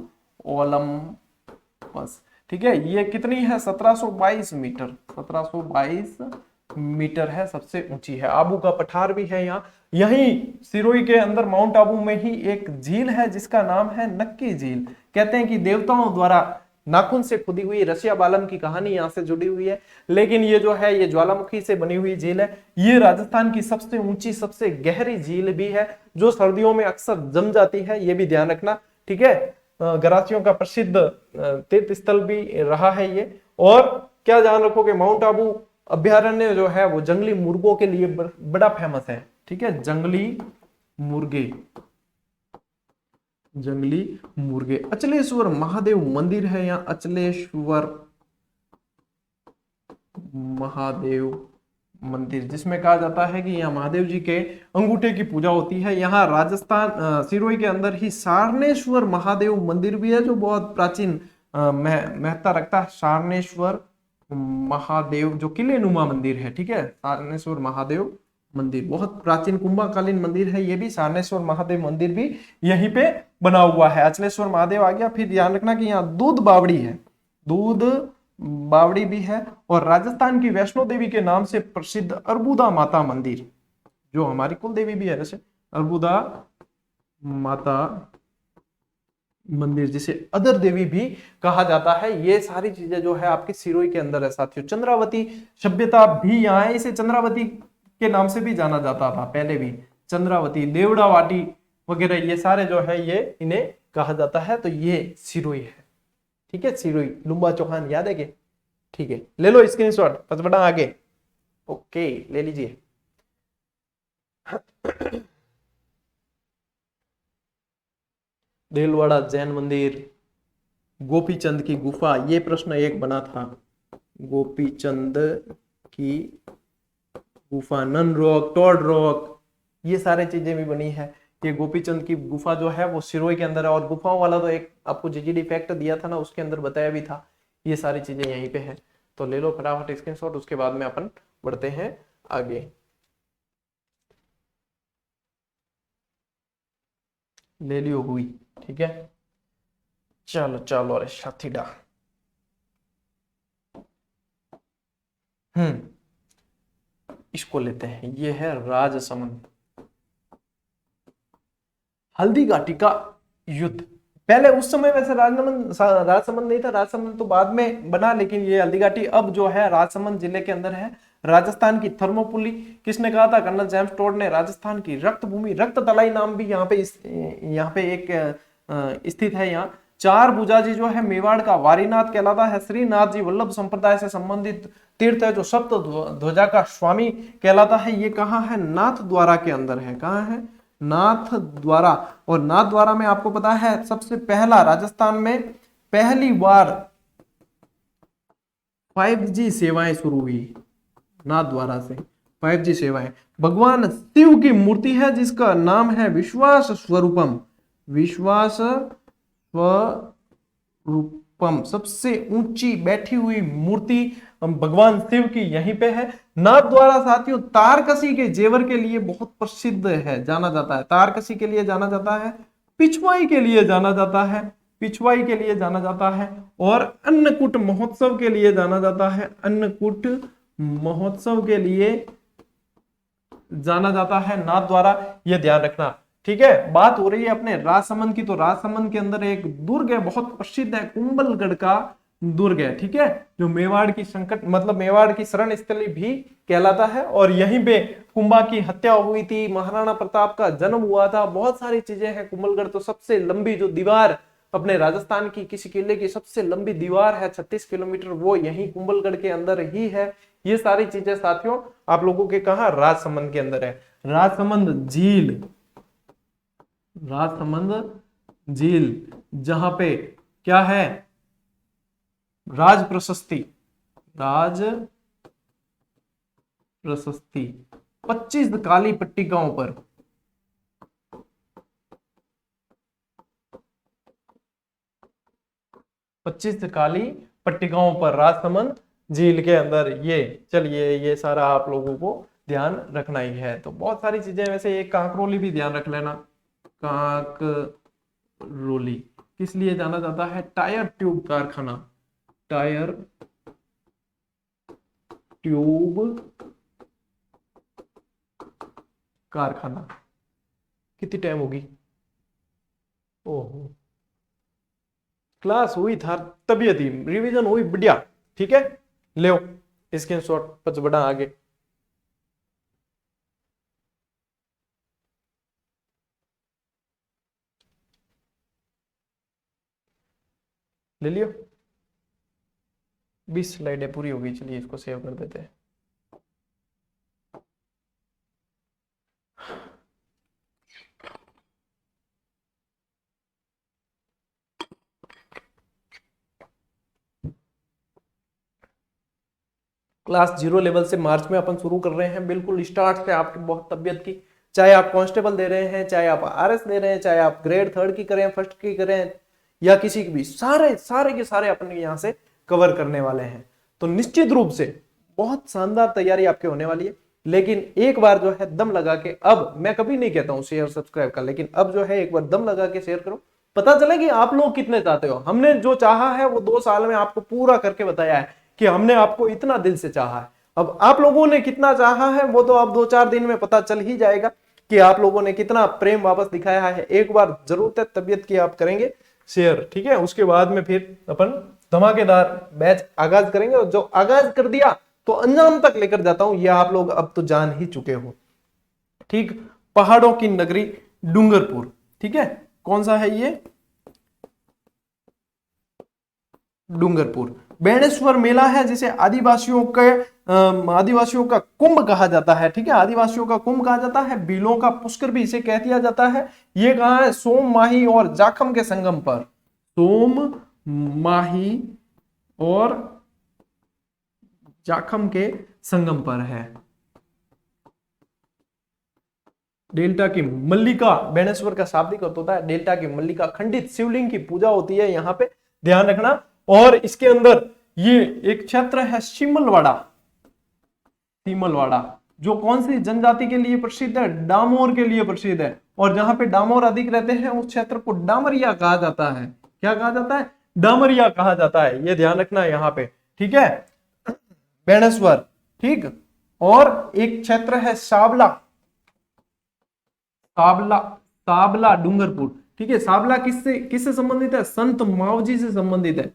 ओलंपस, ठीक है। ये कितनी है, 1722 मीटर, 1722 मीटर है, सबसे ऊंची है। आबू का पठार भी है यहाँ। यही सिरोही के अंदर माउंट आबू में ही एक झील है जिसका नाम है नक्की झील। कहते हैं कि देवताओं द्वारा नाखून से खुदी हुई रसिया बालम की कहानी यहाँ से जुड़ी हुई है। लेकिन ये जो है ये ज्वालामुखी से बनी हुई झील है। ये राजस्थान की सबसे ऊंची सबसे गहरी झील भी है, जो सर्दियों में अक्सर जम जाती है, ये भी ध्यान रखना, ठीक है। गरासियों का प्रसिद्ध तीर्थ स्थल भी रहा है ये। और क्या ध्यान रखोगे, माउंट आबू अभ्यारण्य जो है वो जंगली मुर्गों के लिए बड़ा फेमस है, ठीक है। जंगली मुर्गे, जंगली मुर्गे। अचलेश्वर महादेव मंदिर है यहाँ, अचलेश्वर महादेव मंदिर, जिसमें कहा जाता है कि यहाँ महादेव जी के अंगूठे की पूजा होती है। यहाँ राजस्थान सिरोही के अंदर ही सारनेश्वर महादेव मंदिर भी है, जो बहुत प्राचीन महत्ता रखता है। सारनेश्वर महादेव जो किले नुमा मंदिर है, ठीक है। सारनेश्वर महादेव मंदिर बहुत प्राचीन कुंभकालीन मंदिर है, ये भी सारनेश्वर महादेव मंदिर भी यहीं पे बना हुआ है। अचलेश्वर महादेव आ गया। फिर ध्यान रखना कि यहाँ दूध बावड़ी है, दूध बावड़ी भी है। और राजस्थान की वैष्णो देवी के नाम से प्रसिद्ध अर्बुदा माता मंदिर, जो हमारी कुल देवी भी है वैसे, अर्बुदा माता मंदिर, जिसे अदर देवी भी कहा जाता है। ये सारी चीजें जो है आपकी सिरोही के अंदर है साथियों। चंद्रावती सभ्यता भी यहाँ है, इसे चंद्रावती के नाम से भी जाना जाता था पहले भी, चंद्रावती, देवड़ा वाटी वगैरह, ये सारे जो है ये इन्हें कहा जाता है। तो ये सिरोही है, ठीक है। सिरोही, लुम्बा चौहान याद है क्या, ठीक है। ले लो स्क्रीनशॉट, पचपड़ा आगे, ओके ले लीजिए। देलवाड़ा जैन मंदिर, गोपीचंद की गुफा, ये प्रश्न एक बना था, गोपीचंद की गुफा, नन रॉक, टॉड रॉक, ये सारे चीजें भी बनी है। ये गोपीचंद की गुफा जो है वो सिरोही के अंदर है। और गुफाओं वाला तो एक आपको जीजीडी फैक्ट दिया था ना, उसके अंदर बताया भी था। ये सारी चीजें यहीं पे है। तो ले लो फटाफट स्क्रीनशॉट, उसके बाद में अपन बढ़ते हैं आगे। ले लियो हुई, ठीक है। चलो चलो, अरे साथीडा, इसको लेते हैं। ये है राजसमंद, हल्दी घाटी का युद्ध। पहले उस समय वैसे राजसमंद नहीं था, राजसमंद तो बाद में बना, लेकिन ये हल्दी घाटी अब जो है राजसमंद जिले के अंदर है। राजस्थान की थर्मोपुली, किसने कहा था, कर्नल जेम्स टोड ने। राजस्थान की रक्त भूमि, रक्त तलाई नाम भी यहाँ पे एक स्थित है यहाँ। चार भुजा जी जो है मेवाड़ का वारीनाथ कहलाता है। श्रीनाथ जी वल्लभ संप्रदाय से संबंधित तीर्थ है जो सप्त ध्वजा का स्वामी कहलाता है। ये कहाँ है? नाथ द्वारा के अंदर है। कहाँ है? नाथ द्वारा। और नाथ द्वारा में आपको पता है सबसे पहला राजस्थान में पहली बार 5G सेवाएं शुरू हुई नाथ द्वारा से। 5G सेवाएं। भगवान शिव की मूर्ति है जिसका नाम है विश्वास स्वरूपम। विश्वास स्वरूपम सबसे ऊंची बैठी हुई मूर्ति भगवान शिव की यहीं पे है। नाथ द्वारा साथियों तारकसी के जेवर के लिए बहुत प्रसिद्ध है, जाना जाता है। तारकसी के लिए जाना जाता है, पिछवाई के लिए जाना जाता है, पिछवाई के लिए जाना जाता है, और अन्नकूट महोत्सव के लिए जाना जाता है। अन्नकूट महोत्सव के लिए जाना जाता है नाथ द्वारा, यह ध्यान रखना। ठीक है, बात हो रही है अपने राजसमंद की, तो राजसमंद के अंदर एक दुर्ग है, बहुत प्रसिद्ध है, कुंभलगढ़ का दुर्ग है। ठीक है, जो मेवाड़ की संकट मतलब मेवाड़ की शरण स्थली भी कहलाता है। और यहीं पे कुंभा की हत्या हुई थी, महाराणा प्रताप का जन्म हुआ था, बहुत सारी चीजें हैं। कुंभलगढ़ तो सबसे लंबी जो दीवार अपने राजस्थान की किसी किले की सबसे लंबी दीवार है 36 किलोमीटर, वो यही कुंभलगढ़ के अंदर ही है। ये सारी चीजें साथियों आप लोगों के कहा? राजसमंद के अंदर है। राजसमंद झील, राजसमंद झील जहां पे क्या है? राज प्रशस्ति, राज प्रशस्ति 25 काली पट्टिकाओं पर, 25 काली पट्टिकाओं पर राजसमंद झील के अंदर। ये चलिए ये सारा आप लोगों को ध्यान रखना ही है। तो बहुत सारी चीजें, वैसे एक कांकरोली भी ध्यान रख लेना। कांकरोली किस लिए जाना जाता है? टायर ट्यूब कारखाना, टायर ट्यूब कारखाना। कितनी टाइम होगी? ओहो, क्लास हुई था, तबीयत ही रिवीजन हुई, बढ़िया। ठीक है, ले स्क्रीनशॉट पच बड़ा आगे। ले लियो, 20 स्लाइडें पूरी होगी। चलिए इसको सेव कर देते हैं। क्लास 0 लेवल से मार्च में अपन शुरू कर रहे हैं, बिल्कुल स्टार्ट से आपकी बहुत तबियत की, चाहे आप कांस्टेबल दे रहे हैं, चाहे आप आरएस दे रहे हैं, चाहे आप ग्रेड 3 की करें, फर्स्ट की करें, या किसी की भी, सारे सारे के सारे अपन यहाँ से कवर करने वाले हैं। तो निश्चित रूप से बहुत शानदार तैयारी आपके होने वाली है। लेकिन एक बार जो है दम लगा के, अब मैं कभी नहीं कहता हूँ शेयर सब्सक्राइब का, लेकिन अब जो है एक बार दम लगा के शेयर करो, पता चले कि आप लोग कितने चाहते हो। हमने जो चाहा है वो 2 साल में आपको पूरा करके बताया है कि हमने आपको इतना दिल से चाहा है। अब आप लोगों ने कितना चाहा है वो तो अब 2-4 दिन में पता चल ही जाएगा कि आप लोगों ने कितना प्रेम वापस दिखाया है। एक बार जरूरत है तबियत की, आप करेंगे शेयर, ठीक है। उसके बाद में फिर अपन धमाकेदार बैच आगाज करेंगे, और जो आगाज कर दिया तो अंजाम तक लेकर जाता हूं, यह आप लोग अब तो जान ही चुके हो। ठीक, पहाड़ों की नगरी डूंगरपुर, ठीक है। कौन सा है ये? डूंगरपुर। बेणेश्वर मेला है जिसे आदिवासियों का कुंभ कहा जाता है, ठीक है। आदिवासियों का कुंभ कहा जाता है, भीलों का पुष्कर भी इसे कह दिया जाता है। ये कहाँ है? सोम माही और जाखम के संगम पर, सोम माही और जाखम के संगम पर है। डेल्टा की मल्लिका, बेणेश्वर का शाब्दिक अर्थ होता है डेल्टा की मल्लिका, खंडित शिवलिंग की पूजा होती है यहाँ पे, ध्यान रखना। और इसके अंदर ये एक क्षेत्र है शिमलवाड़ा, शिमलवाड़ा जो कौन सी जनजाति के लिए प्रसिद्ध है? डामोर के लिए प्रसिद्ध है। और जहां पे डामोर अधिक रहते हैं उस क्षेत्र को डामरिया कहा जाता है। क्या कहा जाता है? डामरिया कहा जाता है, ये ध्यान रखना है यहाँ पे, ठीक है। बेणेश्वर, ठीक। और एक क्षेत्र है साबला, साबला, साबला डूंगरपुर, ठीक है। साबला किससे संबंधित है? संत मावजी से संबंधित है,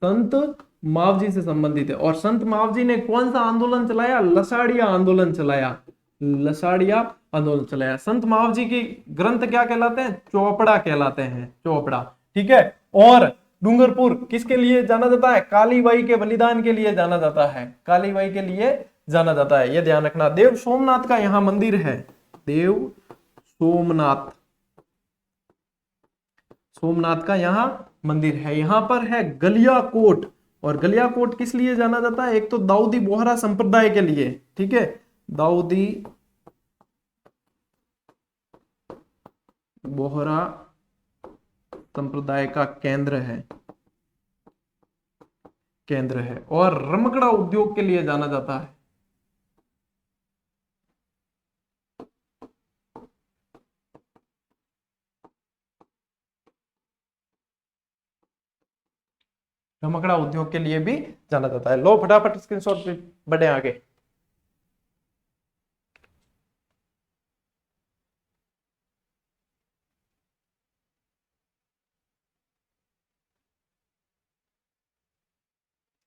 संत मावजी से संबंधित है। और संत मावजी ने कौन सा आंदोलन चलाया? लसाड़िया आंदोलन चलाया, लसाड़िया आंदोलन चलाया। संत मावजी की ग्रंथ क्या कहलाते हैं? चौपड़ा कहलाते हैं, चौपड़ा, ठीक है। और डूंगरपुर किसके लिए जाना जाता है? काली बाई के बलिदान के लिए जाना जाता है, काली बाई के लिए जाना जाता है, ये ध्यान रखना। देव सोमनाथ का यहाँ मंदिर है, देव सोमनाथ, सोमनाथ का यहाँ मंदिर है। यहाँ पर है गलियाकोट, और गलियाकोट किस लिए जाना जाता है? एक तो दाऊदी बोहरा संप्रदाय के लिए, ठीक है, दाऊदी बोहरा संप्रदाय का केंद्र है, केंद्र है। और रमकड़ा उद्योग के लिए जाना जाता है, रमकड़ा उद्योग के लिए भी जाना जाता है। लो फटाफट स्क्रीनशॉट पे बढ़े आगे।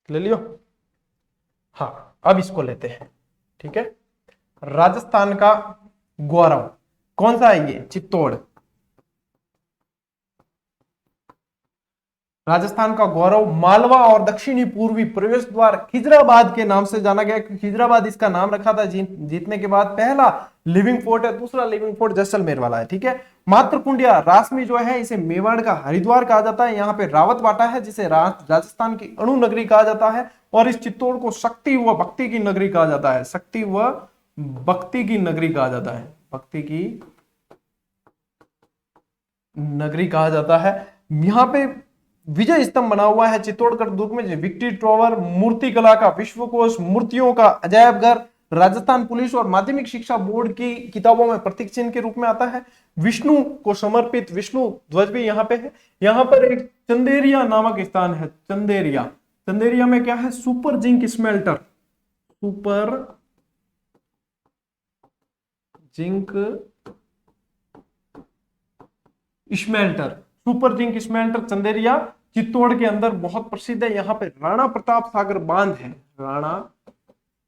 ले लियो? हाँ, अब इसको लेते हैं, ठीक है। राजस्थान का गौरव कौन सा है? ये चित्तौड़। राजस्थान का गौरव मालवा और दक्षिणी पूर्वी प्रवेश द्वार खिजराबाद के नाम से जाना गया, खिजराबाद इसका नाम रखा था जीतने के बाद। पहला लिविंग फोर्ट है, दूसरा लिविंग फोर्ट जैसलमेर वाला है, ठीक है। मातृकुंडिया रासमी जो है इसे मेवाड़ का हरिद्वार कहा जाता है। यहाँ पे रावत बाटा है जिसे राजस्थान की अणु नगरी कहा जाता है। और इस चित्तौड़ को शक्ति व भक्ति की नगरी कहा जाता है, शक्ति व भक्ति की नगरी कहा जाता है, भक्ति की नगरी कहा जाता है। यहाँ पे विजय स्तंभ बना हुआ है चित्तौड़गढ़ दुर्ग में, विक्ट्री टॉवर, मूर्ति कला का विश्वकोश, मूर्तियों का अजायब घर, राजस्थान पुलिस और माध्यमिक शिक्षा बोर्ड की किताबों में प्रतीक चिन्ह के रूप में आता है। विष्णु को समर्पित विष्णु ध्वज भी यहाँ पे है। यहाँ पर एक चंदेरिया नामक स्थान है, चंदेरिया। चंदेरिया में क्या है? Super zinc smelter, super zinc smelter, super zinc smelter Chanderiya Chittor के अंदर बहुत प्रसिद्ध है। यहाँ पे राणा प्रताप सागर बांध है, राणा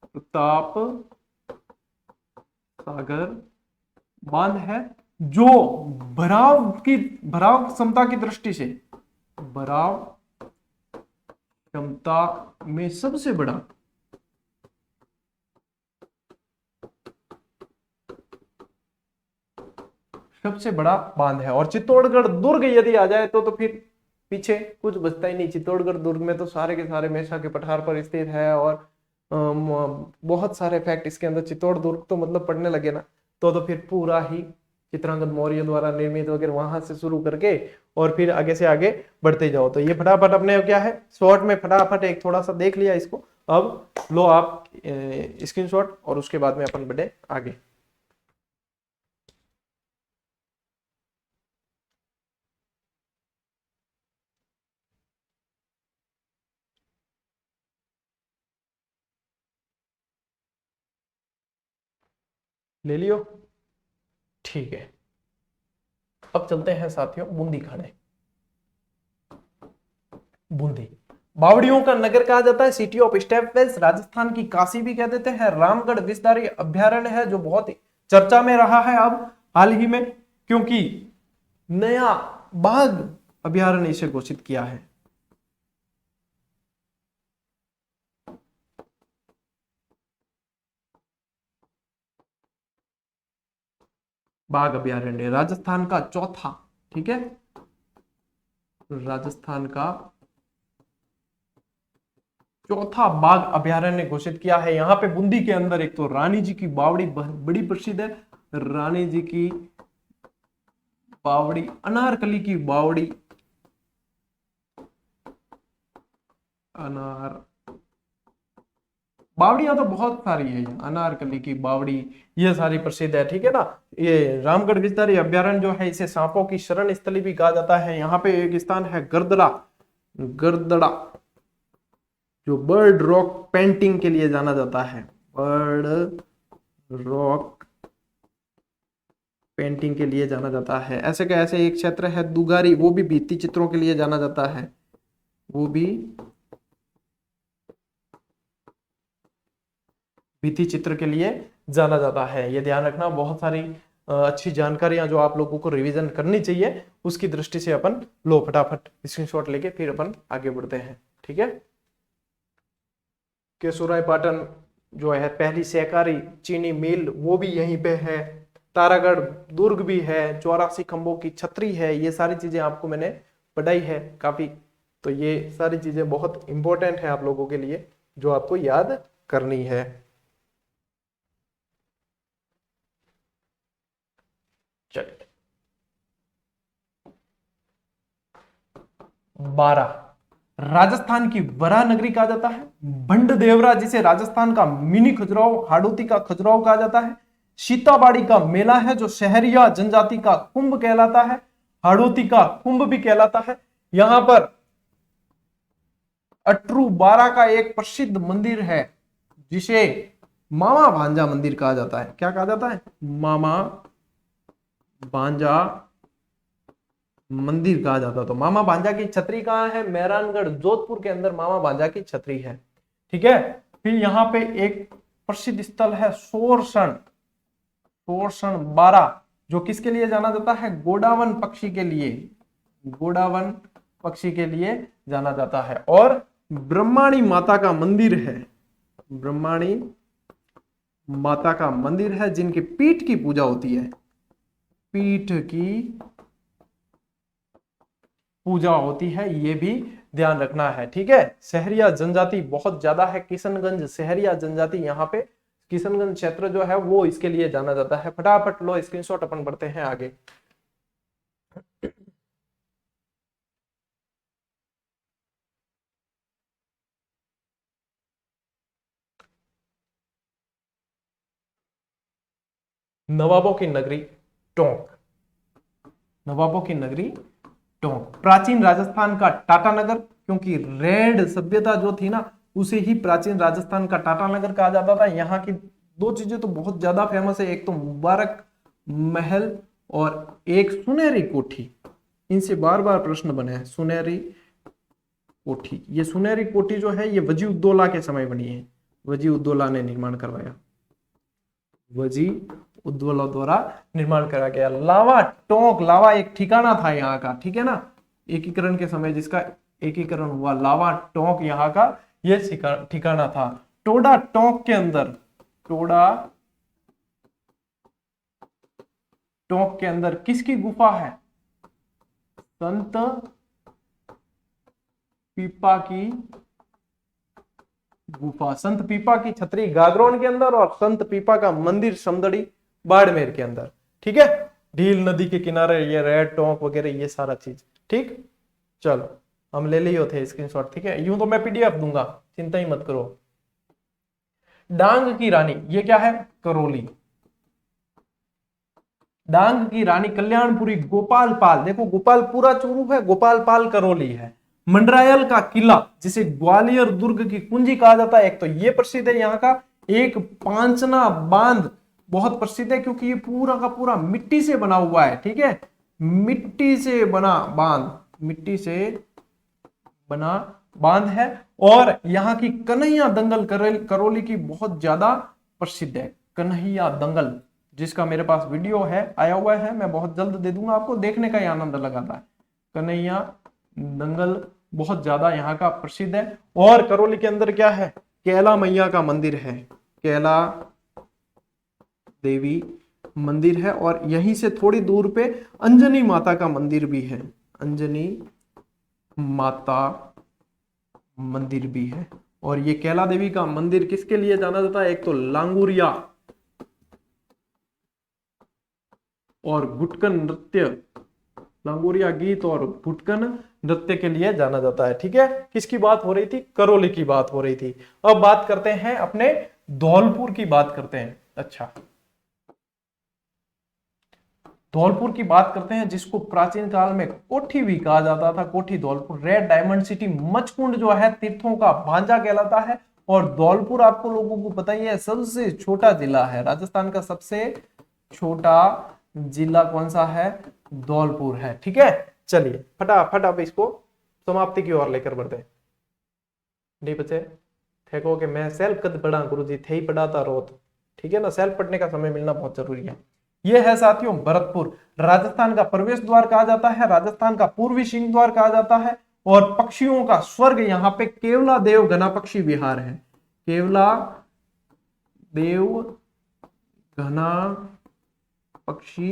प्रताप सागर बांध है, जो भराव क्षमता की दृष्टि से, भराव क्षमता में सबसे बड़ा बांध है। और चित्तौड़गढ़ दुर्ग यदि आ जाए तो फिर पीछे कुछ बचता ही नहीं। चित्तौड़गढ़ दुर्ग में तो सारे के सारे मेषा के पठार पर स्थित है, और बहुत सारे फैक्ट इसके अंदर। चित्तौड़ दुर्ग तो मतलब पढ़ने लगे ना तो फिर पूरा ही चित्रांगद मौर्य द्वारा निर्मित वगैरह वहां से शुरू करके और फिर आगे से आगे बढ़ते जाओ। तो ये फटाफट अपने क्या है, शॉर्ट में फटाफट एक थोड़ा सा देख लिया इसको। अब लो आप स्क्रीनशॉट, और उसके बाद में अपन बढ़े आगे। ले लियो? ठीक है, अब चलते हैं साथियों बूंदी खाने। बूंदी बावड़ियों का नगर कहा जाता है, सिटी ऑफ स्टेपवेल्स, राजस्थान की काशी भी कह देते हैं। रामगढ़ विस्तारी अभ्यारण्य है जो बहुत चर्चा में रहा है अब हाल ही में, क्योंकि नया बाघ अभ्यारण्य इसे घोषित किया है। बाघ अभ्यारण्य राजस्थान का चौथा, ठीक है, राजस्थान का चौथा बाघ अभ्यारण्य घोषित किया है। यहाँ पे बूंदी के अंदर एक तो रानी जी की बावड़ी बड़ी प्रसिद्ध है, रानी जी की बावड़ी, अनारकली की बावड़ी, बावड़ियां तो बहुत सारी है, अनारकली की बावड़ी, ये सारी प्रसिद्ध है, ठीक है ना। ये रामगढ़ विस्तारी अभ्यारण्य जो है इसे सांपों की शरण स्थली भी कहा जाता है। यहाँ पे एक स्थान है गर्दड़ा, गर्दड़ा जो बर्ड रॉक पेंटिंग के लिए जाना जाता है, बर्ड रॉक पेंटिंग के लिए जाना जाता है। ऐसे का ऐसे एक क्षेत्र है दुगारी, वो भी भित्ति चित्रों के लिए जाना जाता है, वो भी भित्ति चित्र के लिए जाना जाता है। ये ध्यान रखना, बहुत सारी अच्छी जानकारियां जो आप लोगों को रिवीजन करनी चाहिए, उसकी दृष्टि से अपन लो फटाफट स्क्रीनशॉट लेके फिर अपन आगे बढ़ते हैं। ठीक है, केशोराय पाटन जो है पहली सहकारी चीनी मिल वो भी यहीं पे है, तारागढ़ दुर्ग भी है, 84 खंभों की छतरी है, ये सारी चीजें आपको मैंने पढ़ाई है काफी। तो ये सारी चीजें बहुत इंपॉर्टेंट है आप लोगों के लिए जो आपको याद करनी है। चलिए 12, राजस्थान की वराह नगरी कहा जाता है। भंड देवरा जिसे राजस्थान का मिनी खजुराहो, हाड़ौती का खजुराहो कहा जाता है। सीताबाड़ी का मेला है जो शहरिया जनजाति का कुंभ कहलाता है, हाड़ौती का कुंभ भी कहलाता है। यहां पर अटरू बारा का एक प्रसिद्ध मंदिर है जिसे मामा भांजा मंदिर कहा जाता है। क्या कहा जाता है? मामा भांजा मंदिर कहा जाता। तो मामा भांजा की छतरी कहाँ है? मेहरानगढ़ जोधपुर के अंदर मामा भांजा की छतरी है। ठीक है, फिर यहाँ पे एक प्रसिद्ध स्थल है सोरसण, सोरसण बारा, जो किसके लिए जाना जाता है? गोडावन पक्षी के लिए, गोडावन पक्षी के लिए जाना जाता है। और ब्रह्माणी माता का मंदिर है, ब्रह्माणी माता का मंदिर है जिनकी पीठ की पूजा होती है, पीठ की पूजा होती है, ये भी ध्यान रखना है। ठीक है, शहरिया जनजाति बहुत ज्यादा है, किशनगंज शहरिया जनजाति, यहाँ पे किशनगंज क्षेत्र जो है वो इसके लिए जाना जाता है। फटाफट लो स्क्रीनशॉट, अपन बढ़ते हैं आगे। नवाबों की नगरी टोंक, नवाबों की नगरी टोंक, प्राचीन राजस्थान का टाटानगर, क्योंकि रेड सभ्यता जो थी ना उसे ही प्राचीन राजस्थान का टाटानगर कहा जाता था। यहाँ की दो चीजें तो बहुत ज्यादा फेमस है, एक तो मुबारक महल और एक सुनहरी कोठी। इनसे बार बार प्रश्न बने हैं, सुनहरी कोठी। ये सुनहरी कोठी जो है ये वजी उद्दौला के समय बनी है, वजी उद्दौला ने निर्माण करवाया, वजी उद्दौला द्वारा निर्माण करा गया। लावा टोंक, लावा एक ठिकाना था यहाँ का, ठीक है ना, एकीकरण के समय जिसका एकीकरण हुआ, लावा टोंक यहाँ का ये ठिकाना था। टोडा टोंक के अंदर, टोडा टोंक के अंदर किसकी गुफा है? संत पीपा की गुफा, संत पीपा की छतरी गागरोन के अंदर और संत पीपा का मंदिर समदड़ी बाड़मेर के अंदर। ठीक है, ढील नदी के किनारे ये रेड टोंक वगैरह ये सारा चीज। ठीक, चलो हम ले लिए थे स्क्रीनशॉट। ठीक है, यूं तो मैं पीडीएफ दूंगा, चिंता ही मत करो। डांग की रानी, ये क्या है? करौली। डांग की रानी कल्याणपुरी गोपाल पाल, देखो गोपालपुरा चूरू है, गोपाल पाल करौली है। मंडरायल का किला जिसे ग्वालियर दुर्ग की कुंजी कहा जाता है, एक तो ये प्रसिद्ध है यहाँ का। एक पांचना बांध बहुत प्रसिद्ध है क्योंकि ये पूरा का पूरा मिट्टी से बना हुआ है। ठीक है, मिट्टी से बना बांध, मिट्टी से बना बांध है। और यहाँ की कन्हैया दंगल करौली की बहुत ज्यादा प्रसिद्ध है, कन्हैया दंगल, जिसका मेरे पास वीडियो है, आया हुआ है, मैं बहुत जल्द दे दूंगा आपको, देखने का ही आनंद लगाता है। कन्हैया दंगल बहुत ज्यादा यहाँ का प्रसिद्ध है। और करौली के अंदर क्या है? कैला मैया का मंदिर है, कैला देवी मंदिर है। और यहीं से थोड़ी दूर पे अंजनी माता का मंदिर भी है, अंजनी माता मंदिर भी है। और ये कैला देवी का मंदिर किसके लिए जाना जाता है? एक तो लांगुरिया और गुटकन नृत्य, लांगुरिया गीत और गुटकन नृत्य के लिए जाना जाता है। ठीक है, किसकी बात हो रही थी? करौली की बात हो रही थी। अब बात करते हैं अपने धौलपुर की बात करते हैं। अच्छा, धौलपुर की बात करते हैं, जिसको प्राचीन काल में कोठी भी कहा जाता था, कोठी Dholpur. Red diamond city, Machkund जो है तीर्थों का भांजा कहलाता है। और धौलपुर आपको लोगों को पता ही है सबसे छोटा जिला है, राजस्थान का सबसे छोटा जिला कौन सा है? धौलपुर है। ठीक है, चलिए फटाफट अब इसको समाप्ति की ओर लेकर बढ़ते हैं। नहीं बच्चे थे कि मैं सेल्फ कद पढ़ा गुरु जी थे ही पढ़ाता रोत, ठीक है ना, सेल्फ पढ़ने का समय मिलना बहुत जरूरी है। ये है साथियों भरतपुर। राजस्थान का प्रवेश द्वार कहा जाता है, राजस्थान का पूर्वी सिंह द्वार कहा जाता है, और पक्षियों का स्वर्ग यहाँ पे केवला देव घना पक्षी विहार है। केवला देव घना पक्षी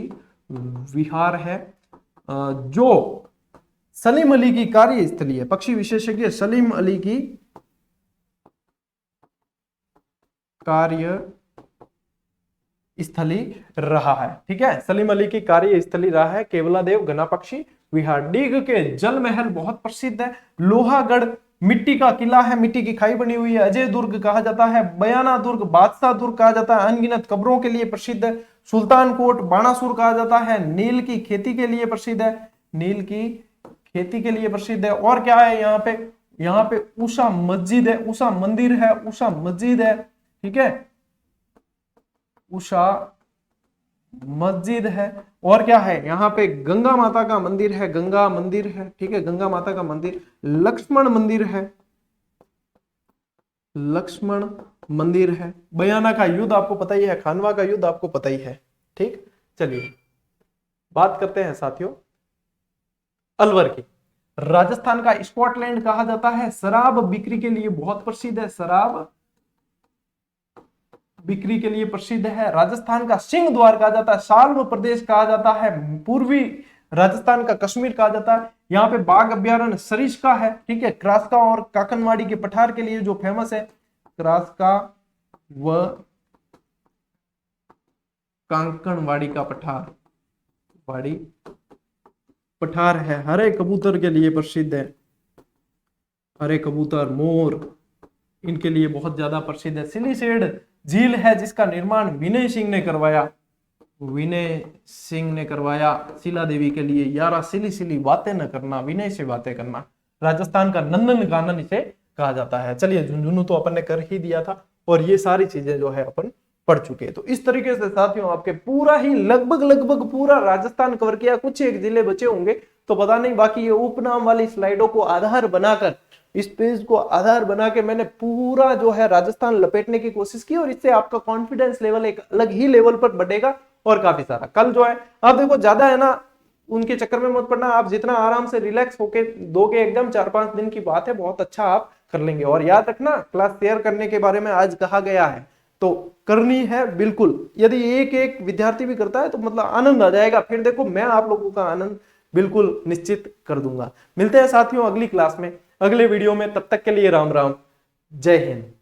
विहार है, जो सलीम अली की कार्यस्थली है। पक्षी विशेषज्ञ सलीम अली की कार्य स्थली रहा है। ठीक है, सलीम अली की कार्य स्थली रहा है केवला देव घना पक्षी विहार। डीग के जल महल बहुत प्रसिद्ध है। लोहागढ़ मिट्टी का किला है, मिट्टी की खाई बनी हुई है। अजय दुर्ग कहा जाता है, बयाना दुर्ग, बादशाह दुर्ग कहा जाता है, अनगिनत कब्रों के लिए प्रसिद्ध है। सुल्तान कोट बाणासुर कहा जाता है, नील की खेती के लिए प्रसिद्ध है, नील की खेती के लिए प्रसिद्ध है। और क्या है यहाँ पे उषा मस्जिद है, उषा मंदिर है, उषा मस्जिद है। ठीक है, उषा मस्जिद है। और क्या है यहाँ पे गंगा माता का मंदिर है, गंगा मंदिर है। ठीक है, गंगा माता का मंदिर, लक्ष्मण मंदिर है, लक्ष्मण मंदिर है। बयाना का युद्ध आपको पता ही है, खानवा का युद्ध आपको पता ही है। ठीक, चलिए बात करते हैं साथियों अलवर की। राजस्थान का स्कॉटलैंड कहा जाता है, शराब बिक्री के लिए बहुत प्रसिद्ध है, शराब बिक्री के लिए प्रसिद्ध है। राजस्थान का सिंह द्वार कहा जाता है, साल्व प्रदेश कहा जाता है, पूर्वी राजस्थान का कश्मीर कहा जाता है। यहाँ पे बाघ अभ्यारण्य सरिस्का है। ठीक है, क्रास्का और काकनवाड़ी के पठार के लिए जो फेमस है, क्रास्का व कांकणवाड़ी का पठार, वाड़ी पठार है। हरे कबूतर के लिए प्रसिद्ध है, हरे कबूतर, मोर, इनके लिए बहुत ज्यादा प्रसिद्ध है। सिलीसेड झील है जिसका निर्माण विनय सिंह ने करवाया, विनय सिंह ने करवाया शीला देवी के लिए। यारा सिली सिली बातें न करना, विनय से बातें करना। राजस्थान का नंदन कानन इसे कहा जाता है। चलिए, झुंझुनू तो अपन ने कर ही दिया था, और ये सारी चीजें जो है अपन पढ़ चुके हैं। तो इस तरीके से साथियों आपके पूरा ही लगभग पूरा राजस्थान कवर किया। कुछ एक जिले बचे होंगे तो पता नहीं, बाकी ये उपनाम वाली स्लाइडों को आधार बनाकर, इस पेज को आधार बना के मैंने पूरा जो है राजस्थान लपेटने की कोशिश की, और इससे आपका कॉन्फिडेंस लेवल एक अलग ही लेवल पर बढ़ेगा। और काफी सारा कल जो है आप देखो, ज्यादा है ना उनके चक्कर में मत पड़ना। आप जितना आराम से रिलैक्स होके दोगे एकदम, 4-5 दिन की बात है, बहुत अच्छा आप कर लेंगे। और याद रखना, क्लास शेयर करने के बारे में आज कहा गया है तो करनी है बिल्कुल। यदि एक एक विद्यार्थी भी करता है तो मतलब आनंद आ जाएगा। फिर देखो मैं आप लोगों का आनंद बिल्कुल निश्चित कर दूंगा। मिलते हैं साथियों अगली क्लास में, अगले वीडियो में। तब तक के लिए राम राम, जय हिंद।